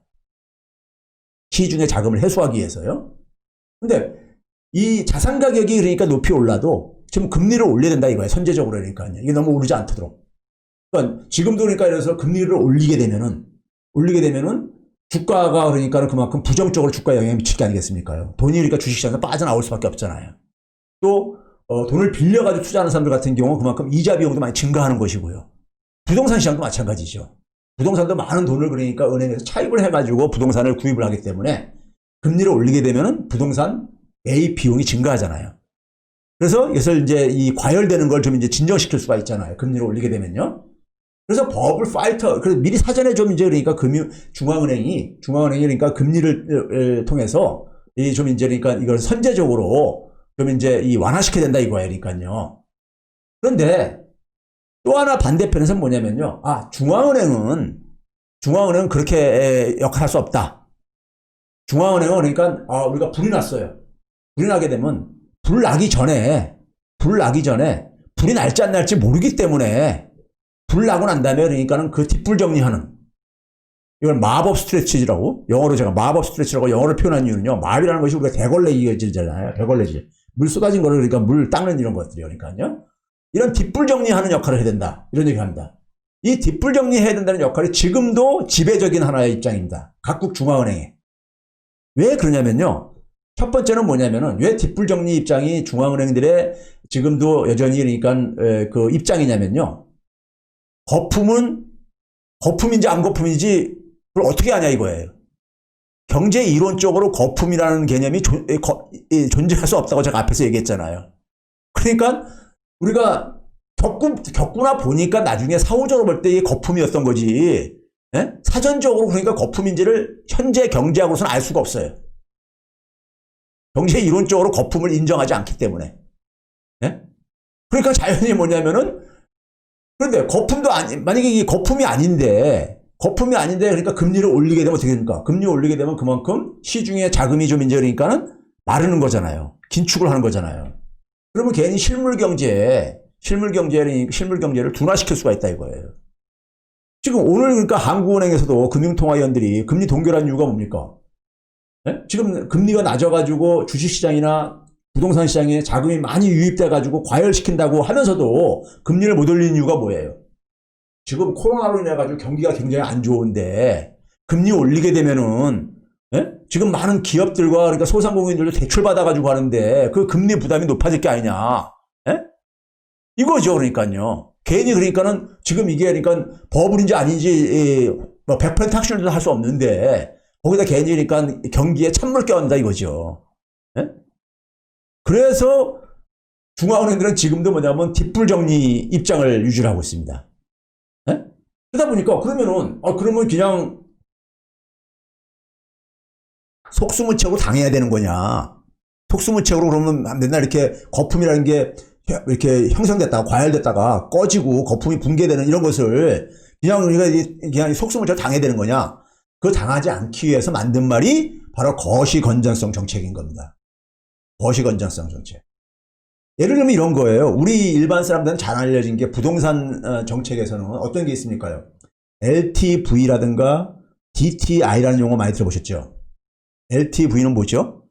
A: 시중의 자금을 해소하기 위해서요. 근데 이 자산 가격이 그러니까 높이 올라도 지금 금리를 올려야 된다 이거예요. 선제적으로 그러니까요. 이게 너무 오르지 않도록. 그러니까 지금도 그러니까 이래서 금리를 올리게 되면은 주가가 그러니까 그만큼 부정적으로 주가에 영향을 미칠 게 아니겠습니까? 돈이 그러니까 주식시장에 빠져나올 수밖에 없잖아요. 또 돈을 빌려가지고 투자하는 사람들 같은 경우 그만큼 이자 비용도 많이 증가하는 것이고요. 부동산 시장도 마찬가지죠. 부동산도 많은 돈을 그러니까 은행에서 차입을 해가지고 부동산을 구입을 하기 때문에 금리를 올리게 되면은 부동산 매입 비용이 증가하잖아요. 그래서 이것을 이제 이 과열되는 걸 좀 이제 진정시킬 수가 있잖아요. 금리를 올리게 되면요. 그래서 버블 파이터, 그래서 미리 사전에 좀 이제 그러니까 중앙은행이 그러니까 금리를 통해서 좀 이제 그러니까 이걸 선제적으로 좀 이제 완화시켜야 된다 이거예요. 그러니까요. 그런데 또 하나 반대편에서는 뭐냐면요. 중앙은행은 그렇게 역할할 수 없다. 중앙은행은 그러니까 우리가 불이 났어요. 불이 나게 되면 불 나기 전에 불이 날지 안 날지 모르기 때문에 불 나고 난 다음에 그러니까는 그 뒷불 정리하는 이걸 마법 스트레치라고 마법 스트레치라고 영어로 표현한 이유는요. 마법이라는 것이 우리가 대걸레 이어지잖아요. 대걸레질. 물 쏟아진 거를 그러니까 물 닦는 이런 것들이요. 그러니까요. 이런 뒷불 정리하는 역할을 해야 된다. 이런 얘기를 합니다. 이 뒷불 정리해야 된다는 역할이 지금도 지배적인 하나의 입장입니다. 각국 중앙은행에. 왜 그러냐면요. 첫 번째는 뭐냐면은 왜 뒷불 정리 입장이 중앙은행들의 지금도 여전히 그러니까 그 입장이냐면요. 거품인지 안 거품인지 그걸 어떻게 아냐 이거예요. 경제 이론적으로 거품이라는 개념이 존재할 수 없다고 제가 앞에서 얘기했잖아요. 그러니까 우리가 겪구나 보니까 나중에 사후적으로 볼 때 이게 거품이었던 거지. 예? 사전적으로 그러니까 거품인지를 현재 경제학으로서는 알 수가 없어요. 경제 이론적으로 거품을 인정하지 않기 때문에. 예? 그러니까 자연히 뭐냐면은 그런데 거품도 만약에 이게 거품이 아닌데 그러니까 금리를 올리게 되면 어떻게 됩니까? 금리 올리게 되면 그만큼 시중에 자금이 좀 이제 그러니까는 마르는 거잖아요. 긴축을 하는 거잖아요. 그러면 괜히 실물 경제를 둔화시킬 수가 있다 이거예요. 지금 오늘 그러니까 한국은행에서도 금융통화위원들이 금리 동결한 이유가 뭡니까? 예? 지금 금리가 낮아가지고 주식시장이나 부동산 시장에 자금이 많이 유입돼가지고 과열시킨다고 하면서도 금리를 못 올리는 이유가 뭐예요? 지금 코로나로 인해가지고 경기가 굉장히 안 좋은데 금리 올리게 되면은 예? 지금 많은 기업들과 그러니까 소상공인들도 대출받아가지고 하는데 그 금리 부담이 높아질 게 아니냐? 예? 이거죠, 그러니까요. 괜히 그러니까는 지금 이게 그러니까 버블인지 아닌지 뭐 100% 확신도 할 수 없는데 거기다 괜히 그러니까 경기에 찬물 껴온다 이거죠. 예? 그래서 중앙은행들은 지금도 뭐냐면 뒷불 정리 입장을 유지를 하고 있습니다. 예? 그러다 보니까 그러면은 그러면 그냥 속수무책으로 당해야 되는 거냐? 속수무책으로 그러면 맨날 이렇게 거품이라는 게 이렇게 형성됐다가 과열됐다가 꺼지고 거품이 붕괴되는 이런 것을 그냥 우리가 그냥 속수무책으로 당해야 되는 거냐? 그 당하지 않기 위해서 만든 말이 바로 거시건전성 정책인 겁니다. 거시건전성 정책. 예를 들면 이런 거예요. 우리 일반 사람들은 잘 알려진 게 부동산 정책에서는 어떤 게 있습니까요? LTV라든가 DTI라는 용어 많이 들어보셨죠? LTV는 뭐죠?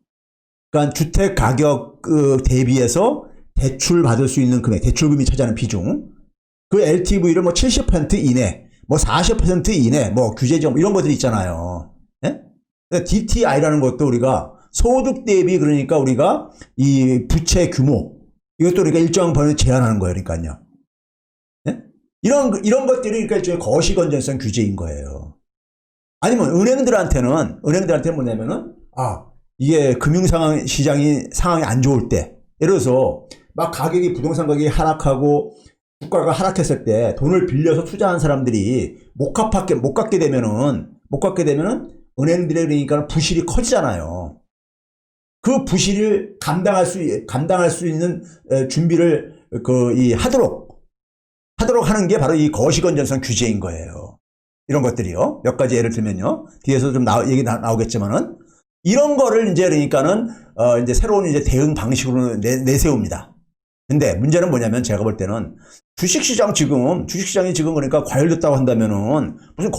A: 그러니까 주택 가격 대비해서 대출 받을 수 있는 금액, 대출금이 차지하는 비중. 그 LTV를 뭐 70% 이내, 뭐 40% 이내, 뭐 규제점 이런 것들이 있잖아요. 네? DTI라는 것도 우리가 소득 대비 그러니까 우리가 이 부채 규모 이것도 우리가 일정 범위 제한하는 거예요. 그러니까요. 네? 이런 것들이 그러니까 일종의 거시건전성 규제인 거예요. 아니면 은행들한테는 뭐냐면은 이게 시장이 상황이 안 좋을 때 예를 들어서 막 부동산 가격이 하락하고 주가가 하락했을 때 돈을 빌려서 투자한 사람들이 못 갚게 되면은 은행들의 그러니까 부실이 커지잖아요. 그 부실을 감당할 수 있는 준비를 하도록 하는 게 바로 이 거시건전성 규제인 거예요. 이런 것들이요. 몇 가지 예를 들면요. 뒤에서 좀 얘기 나오겠지만은 이런 거를 이제 그러니까는 이제 새로운 이제 대응 방식으로 내세웁니다. 근데 문제는 뭐냐면 제가 볼 때는 주식시장이 지금 그러니까 과열됐다고 한다면은 무슨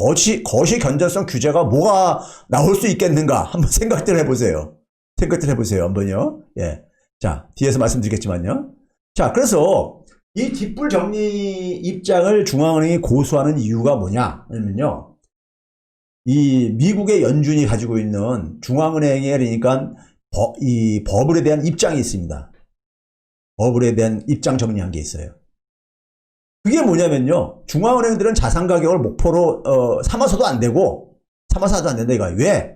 A: 거시건전성 규제가 뭐가 나올 수 있겠는가 한번 생각들 해보세요. 한번요. 예. 자, 뒤에서 말씀드리겠지만요. 자, 그래서 이 뒷불 정리 입장을 중앙은행이 고수하는 이유가 뭐냐면요. 이 미국의 연준이 가지고 있는 중앙은행의 그러니까 이 버블에 대한 입장이 있습니다. 버블에 대한 입장 정리한 게 있어요. 그게 뭐냐면요. 중앙은행들은 자산 가격을 목표로 삼아서도 안 된다 이거예요. 왜?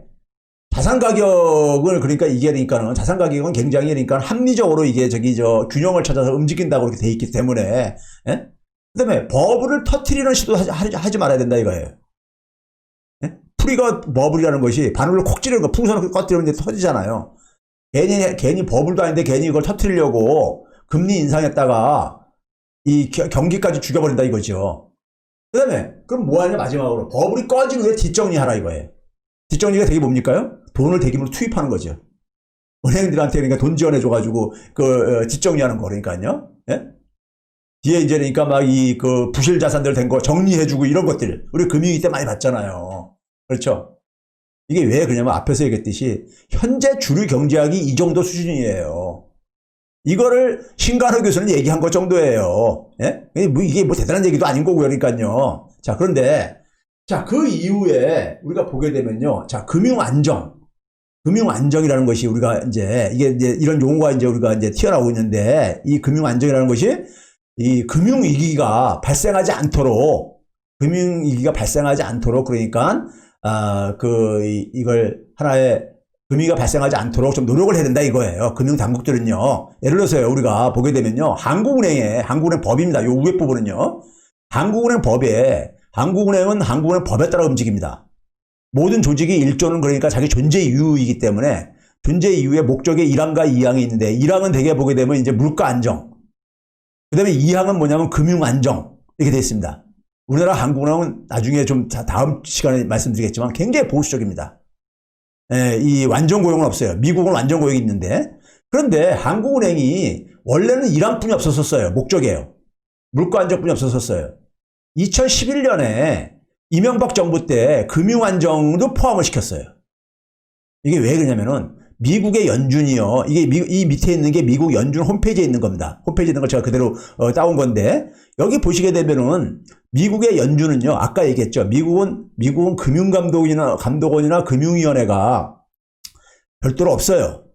A: 자산 가격을 그러니까는 자산 가격은 굉장히 그러니까 합리적으로 이게 균형을 찾아서 움직인다고 그렇게 돼 있기 때문에 예? 그다음에 버블을 터트리는 시도 하지 말아야 된다 이거예요. 예? 프리가 버블이라는 것이 바늘로 콕 찌르는 거 풍선을 꺼뜨리면 터지잖아요. 괜히 버블도 아닌데 괜히 이걸 터트리려고 금리 인상했다가 이 경기까지 죽여버린다 이거죠. 그다음에 그럼 뭐하냐 마지막으로 버블이 꺼진 후에 뒷정리하라 이거예요. 뒷정리가 되게 뭡니까요? 돈을 대규모로 투입하는 거죠. 은행들한테 그러니까 돈 지원해줘가지고 뒷정리하는 거 그러니까요. 예? 뒤에 이제 그러니까 막 부실 자산들 된 거 정리해주고 이런 것들 우리 금융위 때 많이 봤잖아요. 그렇죠? 이게 왜 그러냐면 앞에서 얘기했듯이 현재 주류 경제학이 이 정도 수준이에요. 이거를 신간호 교수는 얘기한 것 정도예요. 예? 이게 뭐 대단한 얘기도 아닌 거고요. 그러니까요. 자, 그런데 자, 그 이후에 우리가 보게 되면요. 자, 금융안정이라는 것이 우리가 이제 이런 용어가 이제 우리가 이제 튀어나오고 있는데 이 금융안정이라는 것이 이 금융위기가 발생하지 않도록 그러니까 이걸 하나의 금위가 발생하지 않도록 좀 노력을 해야 된다 이거예요. 금융당국들은요. 예를 들어서요, 우리가 보게 되면요. 한국은행 법입니다. 요 위에 부분은요. 한국은행 법에 따라 움직입니다. 모든 조직이 1조는 그러니까 자기 존재 이유이기 때문에 존재 이유의 목적의 1항과 2항이 있는데 1항은 대개 보게 되면 이제 물가 안정. 그 다음에 2항은 뭐냐면 금융 안정. 이렇게 되어 있습니다. 우리나라 한국은행은 나중에 좀 다음 시간에 말씀드리겠지만 굉장히 보수적입니다. 이 완전 고용은 없어요. 미국은 완전 고용이 있는데. 그런데 한국은행이 원래는 1항뿐이 없었어요. 목적이에요. 물가 안정뿐이 없었어요. 2011년에 이명박 정부 때 금융 안정도 포함을 시켰어요. 이게 왜 그러냐면은 미국의 연준이요. 이 밑에 있는 게 미국 연준 홈페이지에 있는 겁니다. 홈페이지에 있는 걸 제가 그대로 따온 건데 여기 보시게 되면은 미국의 연준은요. 아까 얘기했죠. 미국은 감독원이나 금융위원회가 별도로 없어요.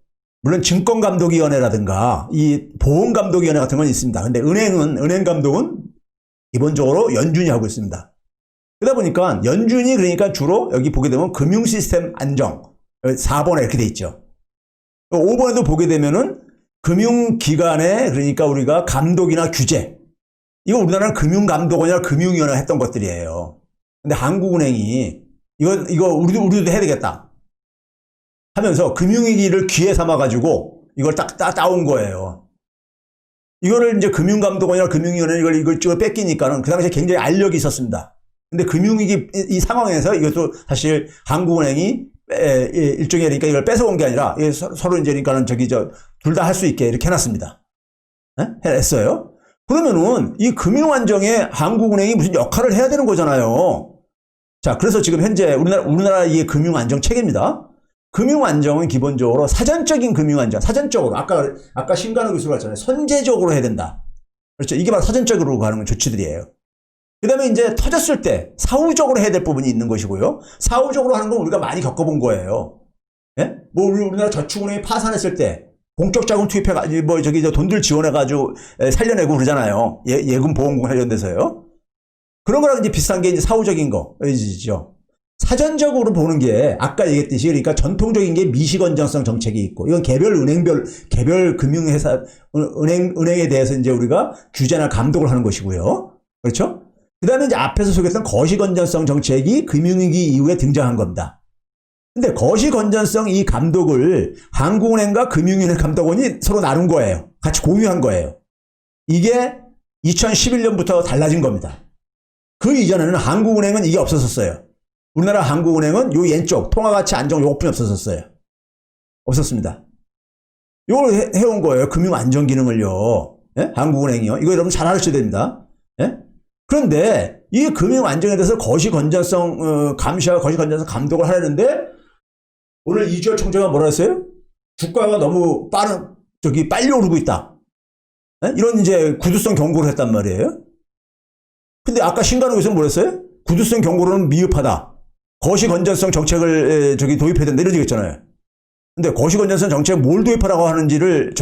A: 물론 증권감독위원회라든가 이 보험감독위원회 같은 건 있습니다. 근데 은행 감독은 기본적으로 연준이 하고 있습니다. 그러다 보니까 연준이 그러니까 주로 여기 보게 되면 금융시스템 안정 4번에 이렇게 돼 있죠. 5번에도 보게 되면은 금융기관의 그러니까 우리가 감독이나 규제. 이거 우리나라는 금융감독원이나 금융위원회가 했던 것들이에요. 근데 한국은행이 이거 우리도 해야 되겠다 하면서 금융위기를 기회 삼아가지고 이걸 딱 따온 거예요. 이거를 이제 금융감독원이나 금융위원회 이걸 찍어 뺏기니까는 그 당시에 굉장히 알력이 있었습니다. 근데 금융위기 이 상황에서 이것도 사실 한국은행이 일종의 그러니까 이걸 뺏어온 게 아니라 서로 이제 그러니까는 둘 다 할 수 있게 이렇게 해놨습니다. 했어요. 그러면은 이 금융안정에 한국은행이 무슨 역할을 해야 되는 거잖아요. 자, 그래서 지금 현재 우리나라의 금융안정 체계입니다. 금융안정은 기본적으로 사전적인 금융안정, 사전적으로 아까 신관우 교수가 했잖아요. 선제적으로 해야 된다. 그렇죠. 이게 바로 사전적으로 가는 조치들이에요. 그 다음에 이제 터졌을 때 사후적으로 해야 될 부분이 있는 것이고요. 사후적으로 하는 건 우리가 많이 겪어본 거예요. 예? 뭐 우리나라 저축은행이 파산했을 때 공적 자금 투입해가지고 돈들 지원해가지고 살려내고 그러잖아요. 예금 보험금 관련돼서요. 그런 거랑 이제 비슷한 게 이제 사후적인 거죠. 사전적으로 보는 게 아까 얘기했듯이 그러니까 전통적인 게 미시건전성 정책이 있고 이건 개별 금융회사 은행에 대해서 이제 우리가 규제나 감독을 하는 것이고요. 그렇죠? 그 다음에 이제 앞에서 소개했던 거시건전성 정책이 금융위기 이후에 등장한 겁니다. 근데 거시건전성 이 감독을 한국은행과 금융위원회 감독원이 서로 나눈 거예요. 같이 공유한 거예요. 이게 2011년부터 달라진 겁니다. 그 이전에는 한국은행은 이게 없었어요. 우리나라 한국은행은 요 왼쪽 통화가치 안정 요것뿐이 없었어요. 없었습니다. 요걸 해온 거예요. 금융안정 기능을요. 예? 한국은행이요. 이거 여러분 잘 아셔야 됩니다. 예? 그런데 이 금융 안정에 대해서 거시건전성 감시와 거시건전성 감독을 하려는데 오늘 이주열 총재가 뭐라 했어요? 주가가 너무 빨리 오르고 있다. 네? 이런 이제 구두성 경고를 했단 말이에요. 근데 아까 신관우 교수는 뭐라 했어요? 구두성 경고로는 미흡하다. 거시건전성 정책을 도입해야 된다. 이런 얘기 했잖아요. 근데 거시건전성 정책 뭘 도입하라고 하는지를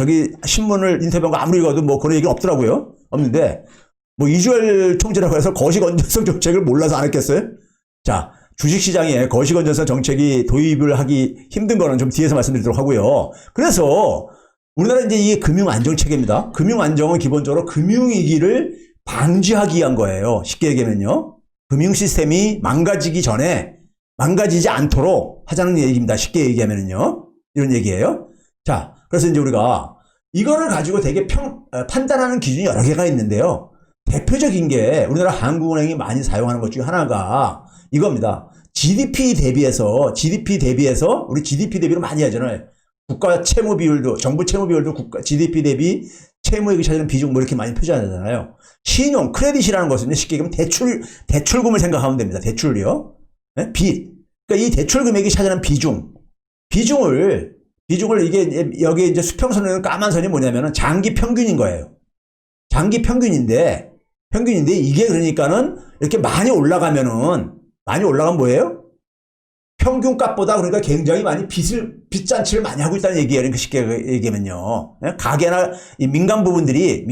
A: 신문을 인터뷰한 거 아무리 가도 뭐 그런 얘기는 없더라고요. 없는데 뭐 이주열 총재라고 해서 거시건전성 정책을 몰라서 안 했겠어요? 자, 주식시장에 거시건전성 정책이 도입을 하기 힘든 거는 좀 뒤에서 말씀드리도록 하고요. 그래서 우리나라 이제 이게 금융안정체계입니다. 금융안정은 기본적으로 금융위기를 방지하기 위한 거예요. 쉽게 얘기하면요. 금융시스템이 망가지지 않도록 하자는 얘기입니다. 쉽게 얘기하면요. 이런 얘기예요. 자, 그래서 이제 우리가 이거를 가지고 되게 판단하는 기준이 여러 개가 있는데요. 대표적인 게 우리나라 한국은행이 많이 사용하는 것 중에 하나가 이겁니다. GDP 대비해서 우리 GDP 대비로 많이 하잖아요. 국가 채무 비율도 정부 채무 비율도 GDP 대비 채무액이 차지하는 비중 뭐 이렇게 많이 표시하잖아요. 신용 크레딧이라는 것은 쉽게 얘기하면 대출금을 생각하면 됩니다. 대출이요. 네? 빚. 그러니까 이 대출 금액이 차지하는 비중을 이게 여기 이제 수평선에는 까만 선이 뭐냐면은 장기 평균인 거예요. 장기 평균인데 이게 그러니까는 이렇게 많이 올라가면 뭐예요? 평균값보다 그러니까 굉장히 많이 빚잔치를 많이 하고 있다는 얘기예요. 그러니까 쉽게 얘기하면요. 가게나 이 민간 부분들이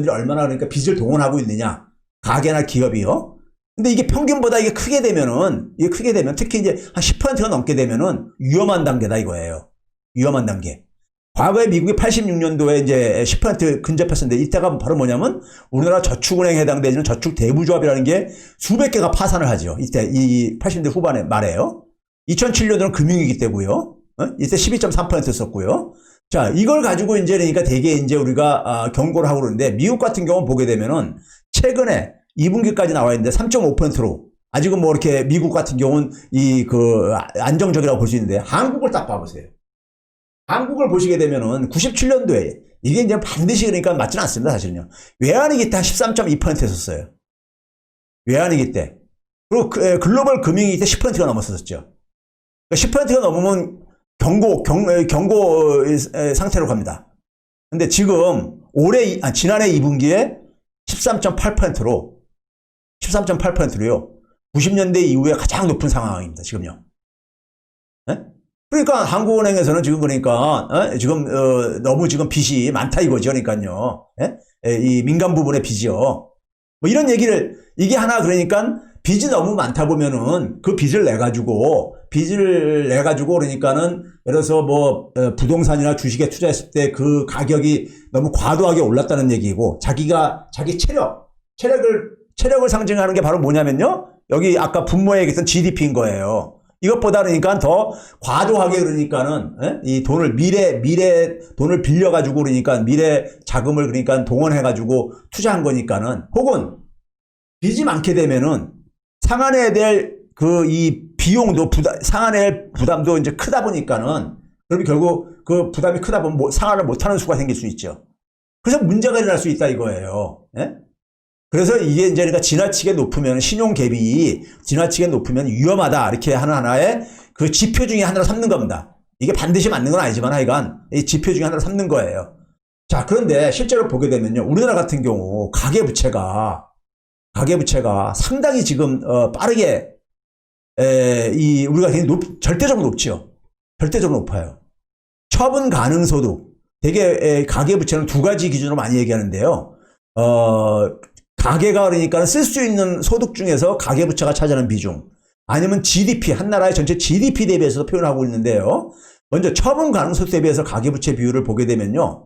A: 얼마나 그러니까 빚을 동원하고 있느냐. 가게나 기업이요. 근데 이게 평균보다 이게 크게 되면 특히 이제 한 10%가 넘게 되면은 위험한 단계다 이거예요. 위험한 단계. 과거에 미국이 86년도에 이제 10% 근접했었는데 이때가 바로 뭐냐면 우리나라 저축은행에 해당되는 저축대부조합이라는 게 수백 개가 파산을 하죠. 이때 이 80년대 후반에 말해요. 2007년도는 금융위기 때고요. 이때 12.3%였었고요. 자, 이걸 가지고 이제 그러니까 되게 이제 우리가 경고를 하고 그러는데 미국 같은 경우 보게 되면은 최근에 2분기까지 나와 있는데 3.5%로 아직은 뭐 이렇게 미국 같은 경우는 안정적이라고 볼 수 있는데 한국을 딱 봐보세요. 한국을 보시게 되면은 97년도에 이게 이제 반드시 그러니까 맞지는 않습니다, 사실은요. 외환위기 때 한 13.2% 했었어요. 외환위기 때. 그리고 글로벌 금융위기 때 10%가 넘었었죠. 10%가 넘으면 경고 상태로 갑니다. 근데 지금 지난해 2분기에 13.8%로 13.8%로요. 90년대 이후에 가장 높은 상황입니다. 지금요. 네? 그러니까 한국은행에서는 지금 그러니까 너무 지금 빚이 많다 이거죠. 그러니까요. 네? 이 민간 부분의 빚이요. 뭐 이런 얘기를 이게 하나 그러니까 빚이 너무 많다 보면은 그 빚을 내 가지고 그러니까는 예를 들어서 뭐 부동산이나 주식에 투자했을 때 그 가격이 너무 과도하게 올랐다는 얘기고 자기 체력을 상징하는 게 바로 뭐냐면요. 여기 아까 분모에 얘기했던 GDP인 거예요. 이것보다 그러니까 더 과도하게 그러니까는 이 돈을 미래 돈을 빌려 가지고 그러니까 미래 자금을 그러니까 동원해 가지고 투자한 거니까는 혹은 빚이 많게 되면은 상환해야 될 이 비용도 상환해야 할 부담도 이제 크다 보니까는 그럼 결국 그 부담이 크다 보면 상환을 못하는 수가 생길 수 있죠. 그래서 문제가 일어날 수 있다 이거예요. 예? 그래서 이게 이제 그러니까 지나치게 높으면 신용갭이 지나치게 높으면 위험하다 이렇게 하는 하나의 그 지표 중에 하나로 삼는 겁니다. 이게 반드시 맞는 건 아니지만 하여간 이 지표 중에 하나로 삼는 거예요. 자, 그런데 실제로 보게 되면요. 우리나라 같은 경우 가계부채가 상당히 지금 빠르게 우리가 굉장히 절대적으로 높죠. 절대적으로 높아요. 처분 가능 소득. 되게 가계부채는 두 가지 기준으로 많이 얘기하는데요. 가계가 그러니까 쓸 수 있는 소득 중에서 가계부채가 차지하는 비중. 아니면 GDP, 한 나라의 전체 GDP 대비해서 표현하고 있는데요. 먼저 처분 가능 소득 대비해서 가계부채 비율을 보게 되면은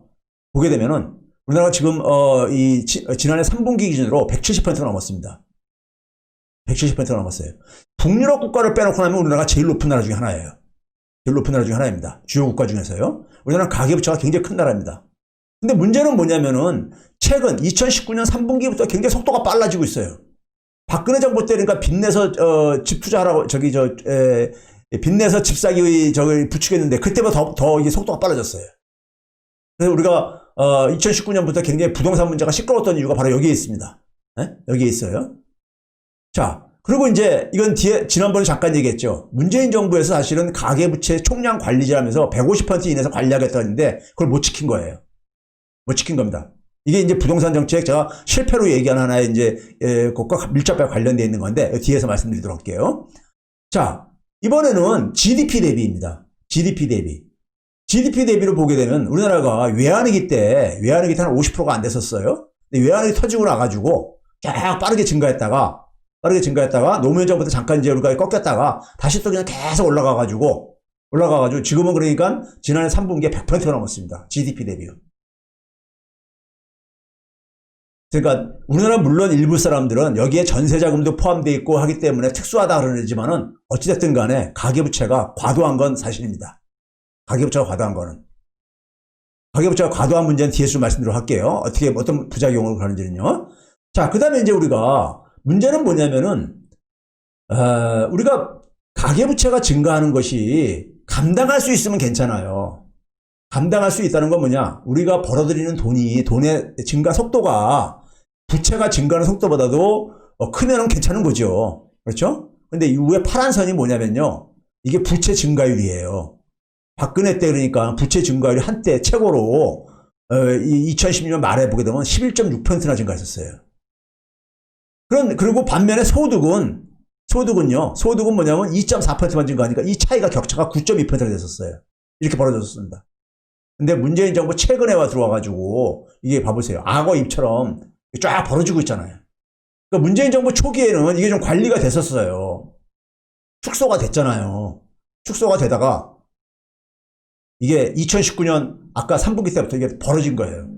A: 우리나라가 지금 지난해 3분기 기준으로 170%가 넘었습니다. 170%가 넘었어요. 북유럽 국가를 빼놓고 나면 우리나라가 제일 높은 나라 중에 하나예요. 제일 높은 나라 중에 하나입니다. 주요 국가 중에서요. 우리나라는 가계부채가 굉장히 큰 나라입니다. 근데 문제는 뭐냐면은 최근 2019년 3분기부터 굉장히 속도가 빨라지고 있어요. 박근혜 정부 때 그러니까 빚내서 집 투자하라고 빚내서 집 사기 부추겼는데 그때보다 더 이게 속도가 빨라졌어요. 그래서 우리가 2019년부터 굉장히 부동산 문제가 시끄러웠던 이유가 바로 여기에 있습니다. 네? 여기에 있어요. 자, 그리고 이제 이건 지난번에 잠깐 얘기했죠. 문재인 정부에서 사실은 가계부채 총량 관리제하면서 150% 이내에서 관리하겠다는데 그걸 못 지킨 거예요. 못 지킨 겁니다. 이게 이제 부동산 정책 제가 실패로 얘기하는 하나의 이제 그것과 밀접하게 관련되어 있는 건데 뒤에서 말씀드리도록 할게요. 자, 이번에는 GDP 대비입니다. GDP 대비. GDP 대비로 보게 되면 우리나라가 외환위기 때 한 50%가 안 됐었어요. 근데 외환위기 터지고 나가지고 쫙 빠르게 증가했다가 노무현 정부부터 잠깐 이제 우리가 꺾였다가 다시 또 그냥 계속 올라가가지고 지금은 그러니까 지난해 3분기에 100%가 넘었습니다. GDP 대비요. 그러니까 우리나라 물론 일부 사람들은 여기에 전세자금도 포함되어 있고 하기 때문에 특수하다 그러지만은 어찌됐든 간에 가계부채가 과도한 건 사실입니다. 가계부채가 과도한 문제는 뒤에서 좀 말씀드리도록 할게요. 어떤 부작용으로 가는지는요. 자, 그 다음에 이제 우리가 문제는 뭐냐면은 우리가 가계부채가 증가하는 것이 감당할 수 있으면 괜찮아요. 감당할 수 있다는 건 뭐냐? 우리가 벌어들이는 돈의 증가 속도가 부채가 증가하는 속도보다도 크면은 괜찮은 거죠. 그렇죠? 근데 이 위에 파란 선이 뭐냐면요. 이게 부채 증가율이에요. 박근혜 때 그러니까 부채 증가율이 한때 최고로 2016년 말에 보게 되면 11.6%나 증가했었어요. 그리고 반면에 소득은 뭐냐면 2.4%만 증가하니까 이 격차가 9.2%가 됐었어요. 이렇게 벌어졌습니다. 근데 문재인 정부 최근에 들어와가지고 이게 봐보세요. 악어 입처럼 쫙 벌어지고 있잖아요. 그러니까 문재인 정부 초기에는 이게 좀 관리가 됐었어요. 축소가 됐잖아요. 축소가 되다가 이게 2019년 아까 3분기 때부터 이게 벌어진 거예요.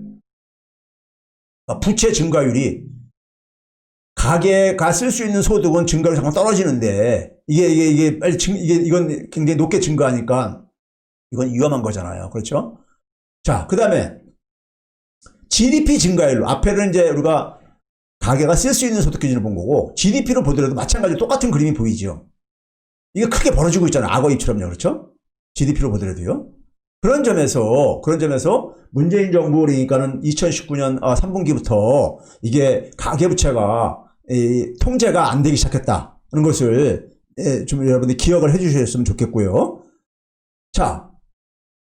A: 부채 증가율이 가계가 쓸 수 있는 소득은 증가율이 잠깐 떨어지는데 이게 빨리 이건 굉장히 높게 증가하니까 이건 위험한 거잖아요. 그렇죠? 자, 그 다음에 GDP 증가율로 앞에는 이제 우리가 가계가 쓸 수 있는 소득 기준을 본 거고 GDP로 보더라도 마찬가지로 똑같은 그림이 보이죠. 이게 크게 벌어지고 있잖아요. 악어 입처럼요. 그렇죠? GDP로 보더라도요. 그런 점에서 문재인 정부 그러니까는 2019년 3분기부터 이게 가계부채가 통제가 안 되기 시작했다는 것을 좀 여러분들이 기억을 해 주셨으면 좋겠고요. 자,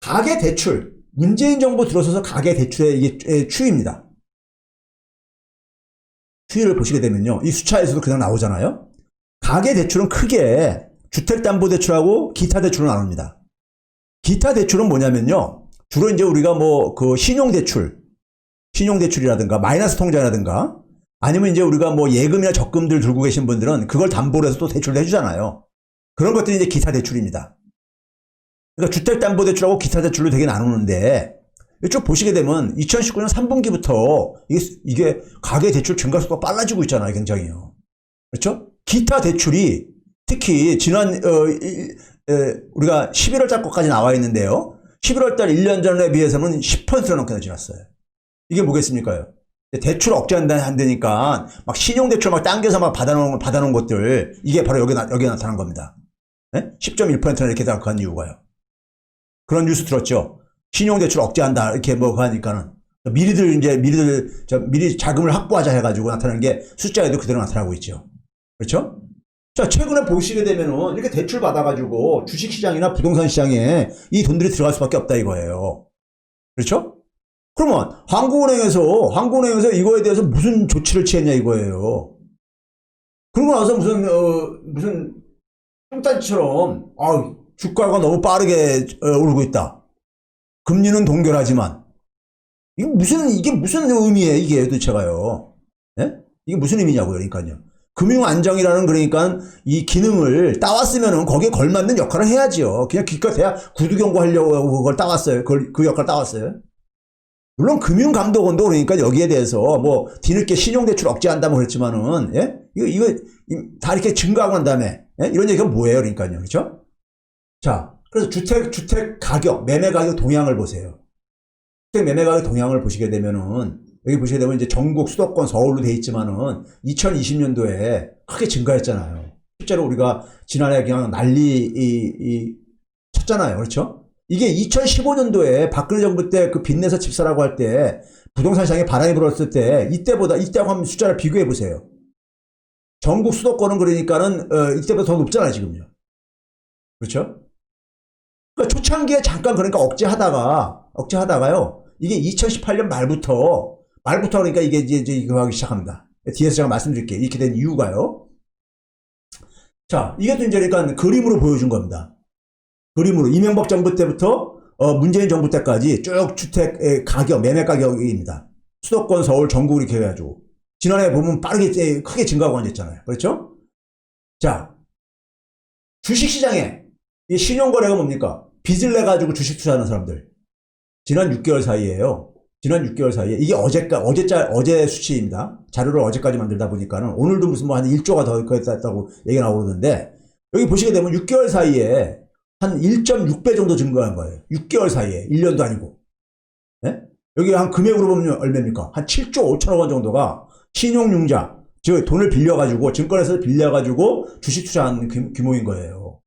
A: 가계대출. 문재인 정부 들어서서 가계대출의 이게 추이입니다. 추이를 보시게 되면요. 이 숫자에서도 그냥 나오잖아요. 가계대출은 크게 주택담보대출하고 기타대출로 나눕니다. 기타대출은 뭐냐면요. 주로 이제 우리가 뭐 그 신용대출이라든가 마이너스 통장이라든가 아니면 이제 우리가 뭐 예금이나 적금들 들고 계신 분들은 그걸 담보로 해서 또 대출을 해주잖아요. 그런 것들이 이제 기타대출입니다. 그러니까 주택담보대출하고 기타대출로 되게 나누는데 쭉 보시게 되면 2019년 3분기부터 이게 가계대출 증가 속도가 빨라지고 있잖아요. 굉장히요. 그렇죠? 기타대출이 특히 지난 우리가 11월 달 것까지 나와 있는데요. 11월 달 1년 전에 비해서는 10%가 넘게 지났어요. 이게 뭐겠습니까? 대출 억제한다니까 막 신용대출 막 당겨서 막 받아놓은 것들 이게 바로 여기 나타난 겁니다. 네? 10.1%나 이렇게 한 이유가요. 그런 뉴스 들었죠? 신용대출 억제한다 이렇게 뭐 하니까는 미리 자금을 확보하자 해가지고 나타나는 게 숫자에도 그대로 나타나고 있죠. 그렇죠? 자, 최근에 보시게 되면은 이렇게 대출 받아가지고 주식시장이나 부동산 시장에 이 돈들이 들어갈 수밖에 없다 이거예요. 그렇죠? 그러면 한국은행에서 이거에 대해서 무슨 조치를 취했냐 이거예요. 그러고 나서 무슨 뚱딴지처럼 주가가 너무 빠르게 오르고 있다. 금리는 동결하지만 이게 무슨 의미예요 이게 도대체가요. 예? 이게 무슨 의미냐고요. 그러니까요. 금융 안정이라는 그러니까 이 기능을 따왔으면은 거기에 걸맞는 역할을 해야죠. 그냥 기껏 해야 구두 경고하려고 그걸 따왔어요. 그 역할 따왔어요. 물론 금융감독원도 그러니까 여기에 대해서 뭐 뒤늦게 신용대출 억제한다고 그랬지만은 예? 이거 다 이렇게 증가하고 난 다음에 예? 이런 얘기가 뭐예요, 그러니까요, 그렇죠? 자, 그래서 주택 가격, 매매 가격 동향을 보세요. 주택 매매 가격 동향을 보시게 되면은 여기 보시게 되면 이제 전국 수도권 서울로 돼 있지만은 2020년도에 크게 증가했잖아요. 실제로 우리가 지난해 그냥 난리 쳤잖아요. 그렇죠? 이게 2015년도에 박근혜 정부 때 그 빚내서 집사라고 할 때 부동산 시장에 바람이 불었을 때 이때하고 한번 숫자를 비교해 보세요. 전국 수도권은 그러니까는 이때보다 더 높잖아요, 지금요. 그렇죠? 그러니까 초창기에 잠깐 그러니까 억제하다가요. 이게 2018년 말부터 그러니까 이게 이제 이거 하기 시작합니다. 뒤에서 제가 말씀드릴게요. 이렇게 된 이유가요. 자, 이게 또 이제 그러니까 그림으로 보여준 겁니다. 그림으로 이명박 정부 때부터 문재인 정부 때까지 쭉 주택 가격, 매매 가격입니다. 수도권, 서울, 전국 이렇게 해가지고 지난해 보면 빠르게 크게 증가하고 앉았잖아요. 그렇죠? 자, 주식시장에 이 신용거래가 뭡니까? 빚을 내가지고 주식 투자하는 사람들. 지난 6개월 사이에요. 이게 어제 수치입니다. 자료를 어제까지 만들다 보니까는 오늘도 무슨 뭐 한 1조가 더 했다고 얘기가 나오는데 여기 보시게 되면 6개월 사이에 한 1.6배 정도 증가한 거예요. 6개월 사이에. 1년도 아니고. 네? 여기 한 금액으로 보면 얼마입니까? 한 7조 5천억 원 정도가 신용융자, 즉 돈을 빌려가지고 증권에서 빌려가지고 주식 투자하는 규모인 거예요.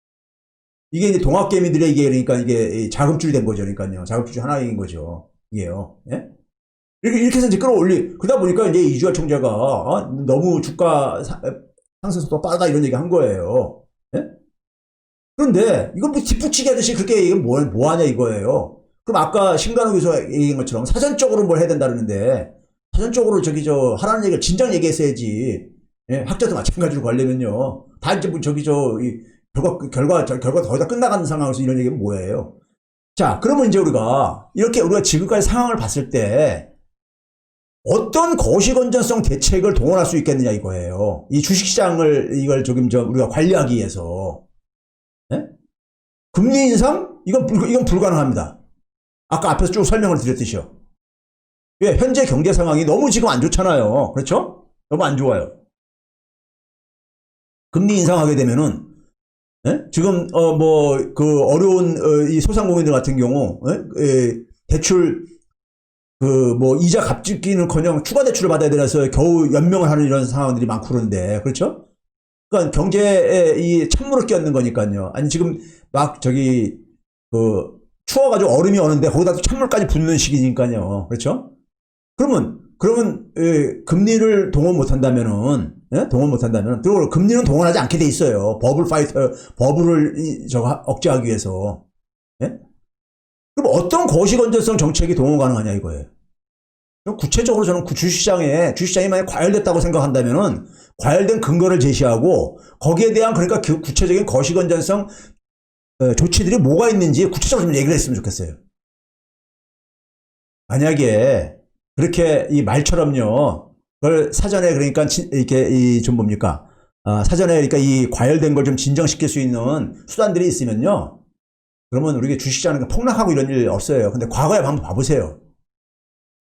A: 이게 이제 동학개미들의 그러니까 이게 자금줄이 된 거죠. 그러니까요. 자금줄 하나인 거죠. 이게요. 예? 이렇게 해서 이제 그러다 보니까 이제 이주열 총재가 너무 주가 상승 속도가 빠르다 이런 얘기 한 거예요. 예? 그런데 이걸 뭐 뒷북치기 하듯이 그렇게 이게 뭐 하냐 이거예요. 그럼 아까 심관우 교수가 얘기한 것처럼 사전적으로 뭘 해야 된다 그러는데 사전적으로 하라는 얘기를 진작 얘기했어야지. 예? 학자도 마찬가지로 하려면요. 다 이제 뭐 결과 거의 다 끝나가는 상황에서 이런 얘기는 뭐예요? 자, 그러면 이제 우리가 지금까지 상황을 봤을 때 어떤 거시건전성 대책을 동원할 수 있겠느냐 이거예요. 이 주식시장을 우리가 관리하기 위해서. 네? 금리 인상? 이건 불가능합니다. 아까 앞에서 쭉 설명을 드렸듯이요. 왜? 현재 경제 상황이 너무 지금 안 좋잖아요. 그렇죠? 너무 안 좋아요. 금리 인상하게 되면은, 예? 지금, 어려운, 이 소상공인들 같은 경우, 대출, 이자 갚기는 커녕 추가 대출을 받아야 돼서 겨우 연명을 하는 이런 상황들이 많고 그런데, 그렇죠? 그러니까 경제에 이 찬물을 끼얹는 거니까요. 아니, 지금 막 추워가지고 얼음이 오는데 거기다 또 찬물까지 붓는 시기니까요. 그렇죠? 그러면 금리를 동원 못한다면은, 예? 동원 못한다면, 그리고 금리는 동원하지 않게 돼 있어요. 버블을 억제하기 위해서. 예? 그럼 어떤 거시건전성 정책이 동원 가능하냐 이거예요. 구체적으로 저는 주식시장이 만약 과열됐다고 생각한다면은 과열된 근거를 제시하고 거기에 대한 그러니까 구체적인 거시건전성 조치들이 뭐가 있는지 구체적으로 좀 얘기를 했으면 좋겠어요. 만약에 그렇게 이 말처럼요, 그걸 사전에 그러니까 이렇게 사전에 그러니까 이 과열된 걸 좀 진정시킬 수 있는 수단들이 있으면요, 그러면 우리가 주식시장은 폭락하고 이런 일 없어요. 근데 과거에 한번 봐보세요.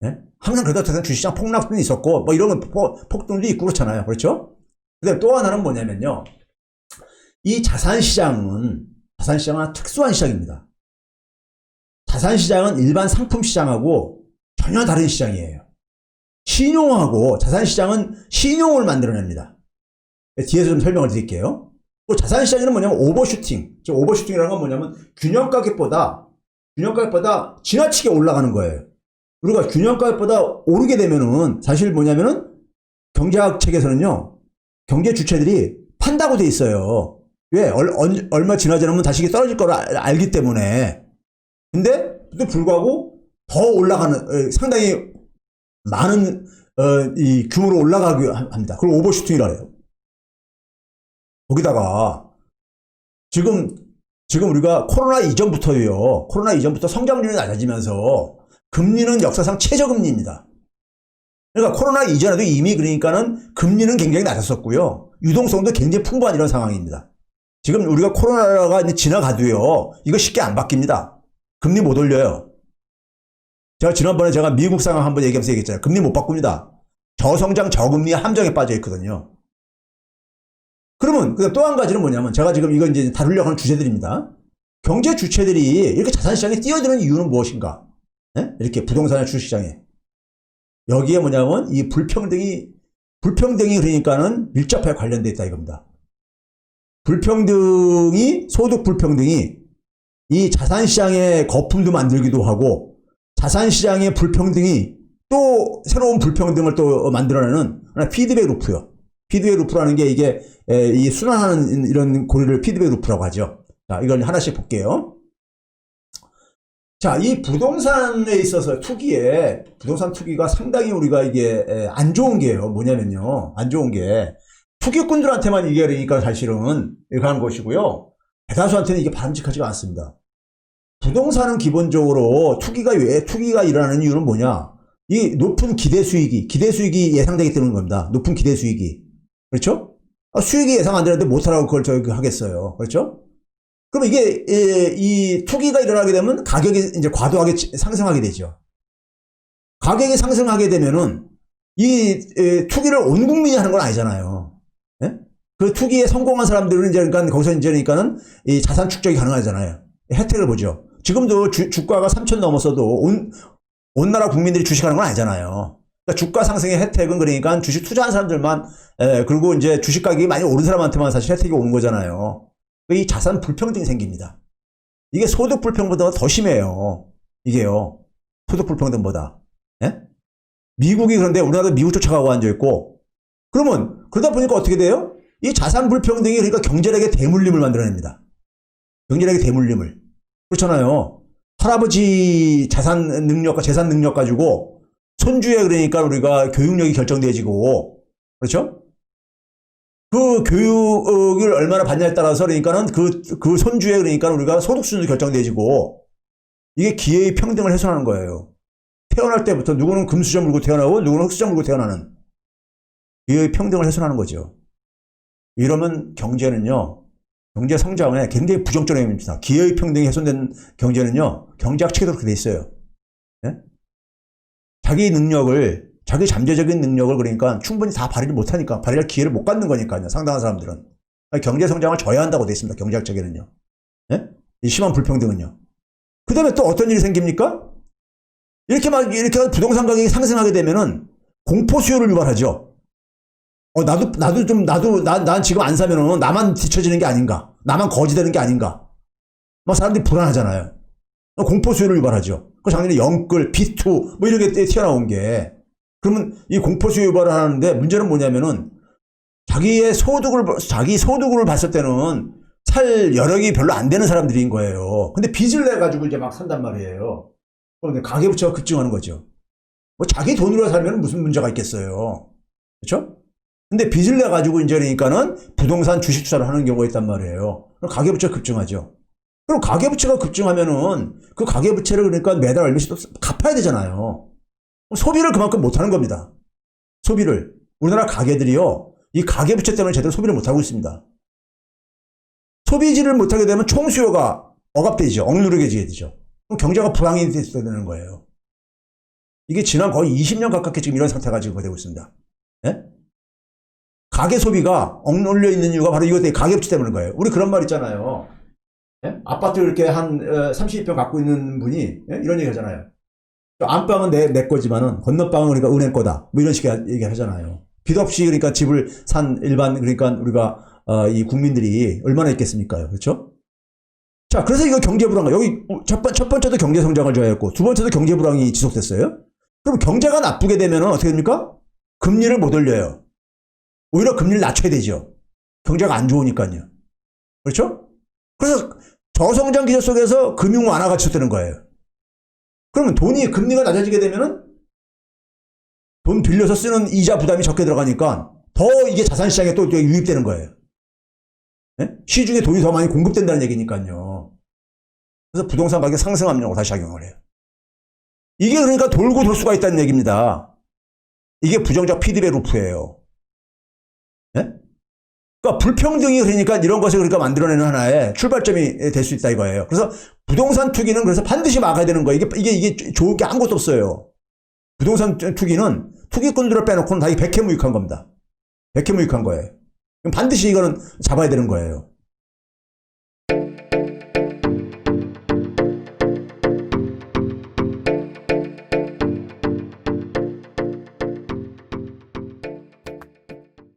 A: 예? 항상 그렇다고 주식시장 폭락도 있었고, 이런 폭등도 있고 그렇잖아요. 그렇죠? 근데 또 하나는 뭐냐면요, 이 자산시장은 특수한 시장입니다. 자산시장은 일반 상품시장하고 전혀 다른 시장이에요. 신용하고 자산시장은 신용을 만들어냅니다. 뒤에서 좀 설명을 드릴게요. 또 자산시장에는 뭐냐면 오버슈팅이라는 건 뭐냐면 균형가격보다 지나치게 올라가는 거예요. 우리가 균형가격보다 오르게 되면은 사실 뭐냐면은 경제학 책에서는요, 경제 주체들이 판다고 돼 있어요. 왜? 얼마 지나지 않으면 다시 떨어질 걸 알기 때문에. 근데 또 불구하고 더 올라가는, 상당히 많은 이 규모로 올라가기 합니다. 그걸 오버슈팅이라 해요. 거기다가 지금 우리가 코로나 이전부터 성장률이 낮아지면서 금리는 역사상 최저금리입니다. 그러니까 코로나 이전에도 이미 그러니까는 금리는 굉장히 낮았었고요. 유동성도 굉장히 풍부한 이런 상황입니다. 지금 우리가 코로나가 이제 지나가도요, 이거 쉽게 안 바뀝니다. 금리 못 올려요. 지난번에 미국 상황 한번 얘기하면서 얘기했잖아요. 금리 못 바꿉니다. 저성장 저금리 함정에 빠져 있거든요. 그러면 또 한 가지는 뭐냐면, 제가 지금 이거 이제 다루려고 하는 주제들입니다. 경제 주체들이 이렇게 자산시장에 뛰어드는 이유는 무엇인가? 네? 이렇게 부동산의 주식시장에. 여기에 뭐냐면 이 불평등이 그러니까는 밀접하게 관련되어 있다 이겁니다. 소득 불평등이 이 자산시장의 거품도 만들기도 하고, 자산시장의 불평등이 또 새로운 불평등을 또 만들어내는 하나 피드백 루프요. 피드백 루프라는 게 이게 이 순환하는 이런 고리를 피드백 루프라고 하죠. 자, 이걸 하나씩 볼게요. 자, 이 부동산에 있어서 부동산 투기가 상당히 우리가 이게 안 좋은 게요. 뭐냐면요, 안 좋은 게 투기꾼들한테만 이게 그러니까 사실은 이렇게 하는 것이고요, 대다수한테는 이게 바람직하지가 않습니다. 부동산은 기본적으로 투기가 일어나는 이유는 뭐냐? 이 높은 기대 수익이 예상되기 때문인 겁니다. 높은 기대 수익이. 그렇죠? 수익이 예상 안 되는데 못하라고 그걸 하겠어요. 그렇죠? 그럼 이게, 이 투기가 일어나게 되면 가격이 이제 과도하게 상승하게 되죠. 가격이 상승하게 되면은 이 투기를 온 국민이 하는 건 아니잖아요. 예? 그 투기에 성공한 사람들은 이제 그러니까 거기서 이제 그러니까는 이 자산 축적이 가능하잖아요. 혜택을 보죠. 지금도 주가가 3천 넘었어도 온 나라 국민들이 주식하는 건 아니잖아요. 그러니까 주가 상승의 혜택은 그러니까 주식 투자한 사람들만, 그리고 이제 주식 가격이 많이 오른 사람한테만 사실 혜택이 오는 거잖아요. 이 자산 불평등이 생깁니다. 이게 소득 불평등보다 더 심해요. 이게요. 소득 불평등보다. 예? 미국이 그런데 우리나라도 미국 쫓아가고 앉아있고, 그러다 보니까 어떻게 돼요? 이 자산 불평등이 그러니까 경제력의 대물림을 만들어냅니다. 경제력의 대물림을. 그렇잖아요. 할아버지 재산 능력 가지고 손주의 그러니까 우리가 교육력이 결정되어지고, 그렇죠? 그 교육을 얼마나 받냐에 따라서 그러니까는 그 손주의 그러니까 우리가 소득 수준도 결정되어지고, 이게 기회의 평등을 훼손하는 거예요. 태어날 때부터 누구는 금수저 물고 태어나고 누구는 흑수저 물고 태어나는 기회의 평등을 훼손하는 거죠. 이러면 경제 성장에 굉장히 부정적인 의미입니다. 기회의 평등이 훼손된 경제는요, 경제학 책에도 그렇게 돼 있어요. 예? 자기 능력을, 자기 잠재적인 능력을 그러니까 충분히 다 발휘를 못하니까, 발휘할 기회를 못 갖는 거니까요. 상당한 사람들은. 경제 성장을 저해한다고 돼 있습니다. 경제학적에는요. 예? 이 심한 불평등은요. 그 다음에 또 어떤 일이 생깁니까? 이렇게 부동산 가격이 상승하게 되면은 공포 수요를 유발하죠. 난 지금 안 사면은 나만 뒤처지는 게 아닌가. 나만 거지되는 게 아닌가. 막 사람들이 불안하잖아요. 공포 수요를 유발하죠. 그 작년에 영끌, B2, 뭐 이런 게 튀어나온 게. 그러면 이 공포 수요 유발을 하는데 문제는 뭐냐면은 자기 소득을 봤을 때는 살 여력이 별로 안 되는 사람들인 거예요. 근데 빚을 내가지고 이제 막 산단 말이에요. 그런데 가계부채가 급증하는 거죠. 뭐 자기 돈으로 살면 무슨 문제가 있겠어요. 그렇죠? 근데 빚을 내가지고 이제 그러니까는 부동산 주식 투자를 하는 경우가 있단 말이에요. 그럼 가계부채가 급증하죠. 그럼 가계부채가 급증하면은 그 가계부채를 그러니까 매달 얼마씩 또 갚아야 되잖아요. 소비를 그만큼 못하는 겁니다. 소비를. 우리나라 가게들이요. 이 가계부채 때문에 제대로 소비를 못하고 있습니다. 소비지를 못하게 되면 총수요가 억압되죠. 억누르게 되죠. 그럼 경제가 불황이 되는 거예요. 이게 지난 거의 20년 가깝게 지금 이런 상태가 지금 되고 있습니다. 예? 가계 소비가 억눌려 있는 이유가 바로 이것 때문에 가계부채 때문인 거예요. 우리 그런 말 있잖아요. 예? 아파트 이렇게 한 30평 갖고 있는 분이 예? 이런 얘기 하잖아요. 안방은 내 거지만은 건너방은 그러니까 은행 거다. 뭐 이런 식의 얘기를 하잖아요. 빚 없이 그러니까 집을 산 일반 그러니까 우리가 이 국민들이 얼마나 있겠습니까? 그렇죠? 자, 그래서 이거 경제 불황. 여기 첫 번째도 경제 성장을 저해했고 두 번째도 경제 불황이 지속됐어요. 그럼 경제가 나쁘게 되면은 어떻게 됩니까? 금리를 못 올려요. 오히려 금리를 낮춰야 되죠. 경제가 안 좋으니까요. 그렇죠? 그래서 저성장 기조 속에서 금융 완화가 지속되는 거예요. 그러면 금리가 낮아지게 되면은 돈 빌려서 쓰는 이자 부담이 적게 들어가니까 더 이게 자산시장에 또 유입되는 거예요. 네? 시중에 돈이 더 많이 공급된다는 얘기니까요. 그래서 부동산 가격이 상승합니다고 다시 작용을 해요. 이게 그러니까 돌고 돌 수가 있다는 얘기입니다. 이게 부정적 피드백 루프예요. 네? 그러니까 불평등이 그러니까 이런 것을 그러니까 만들어내는 하나의 출발점이 될 수 있다 이거예요. 그래서 부동산 투기는 그래서 반드시 막아야 되는 거예요. 이게 좋을 게 아무것도 없어요. 부동산 투기는 투기꾼들을 빼놓고는 다 백해무익한 겁니다. 백해무익한 거예요. 반드시 이거는 잡아야 되는 거예요.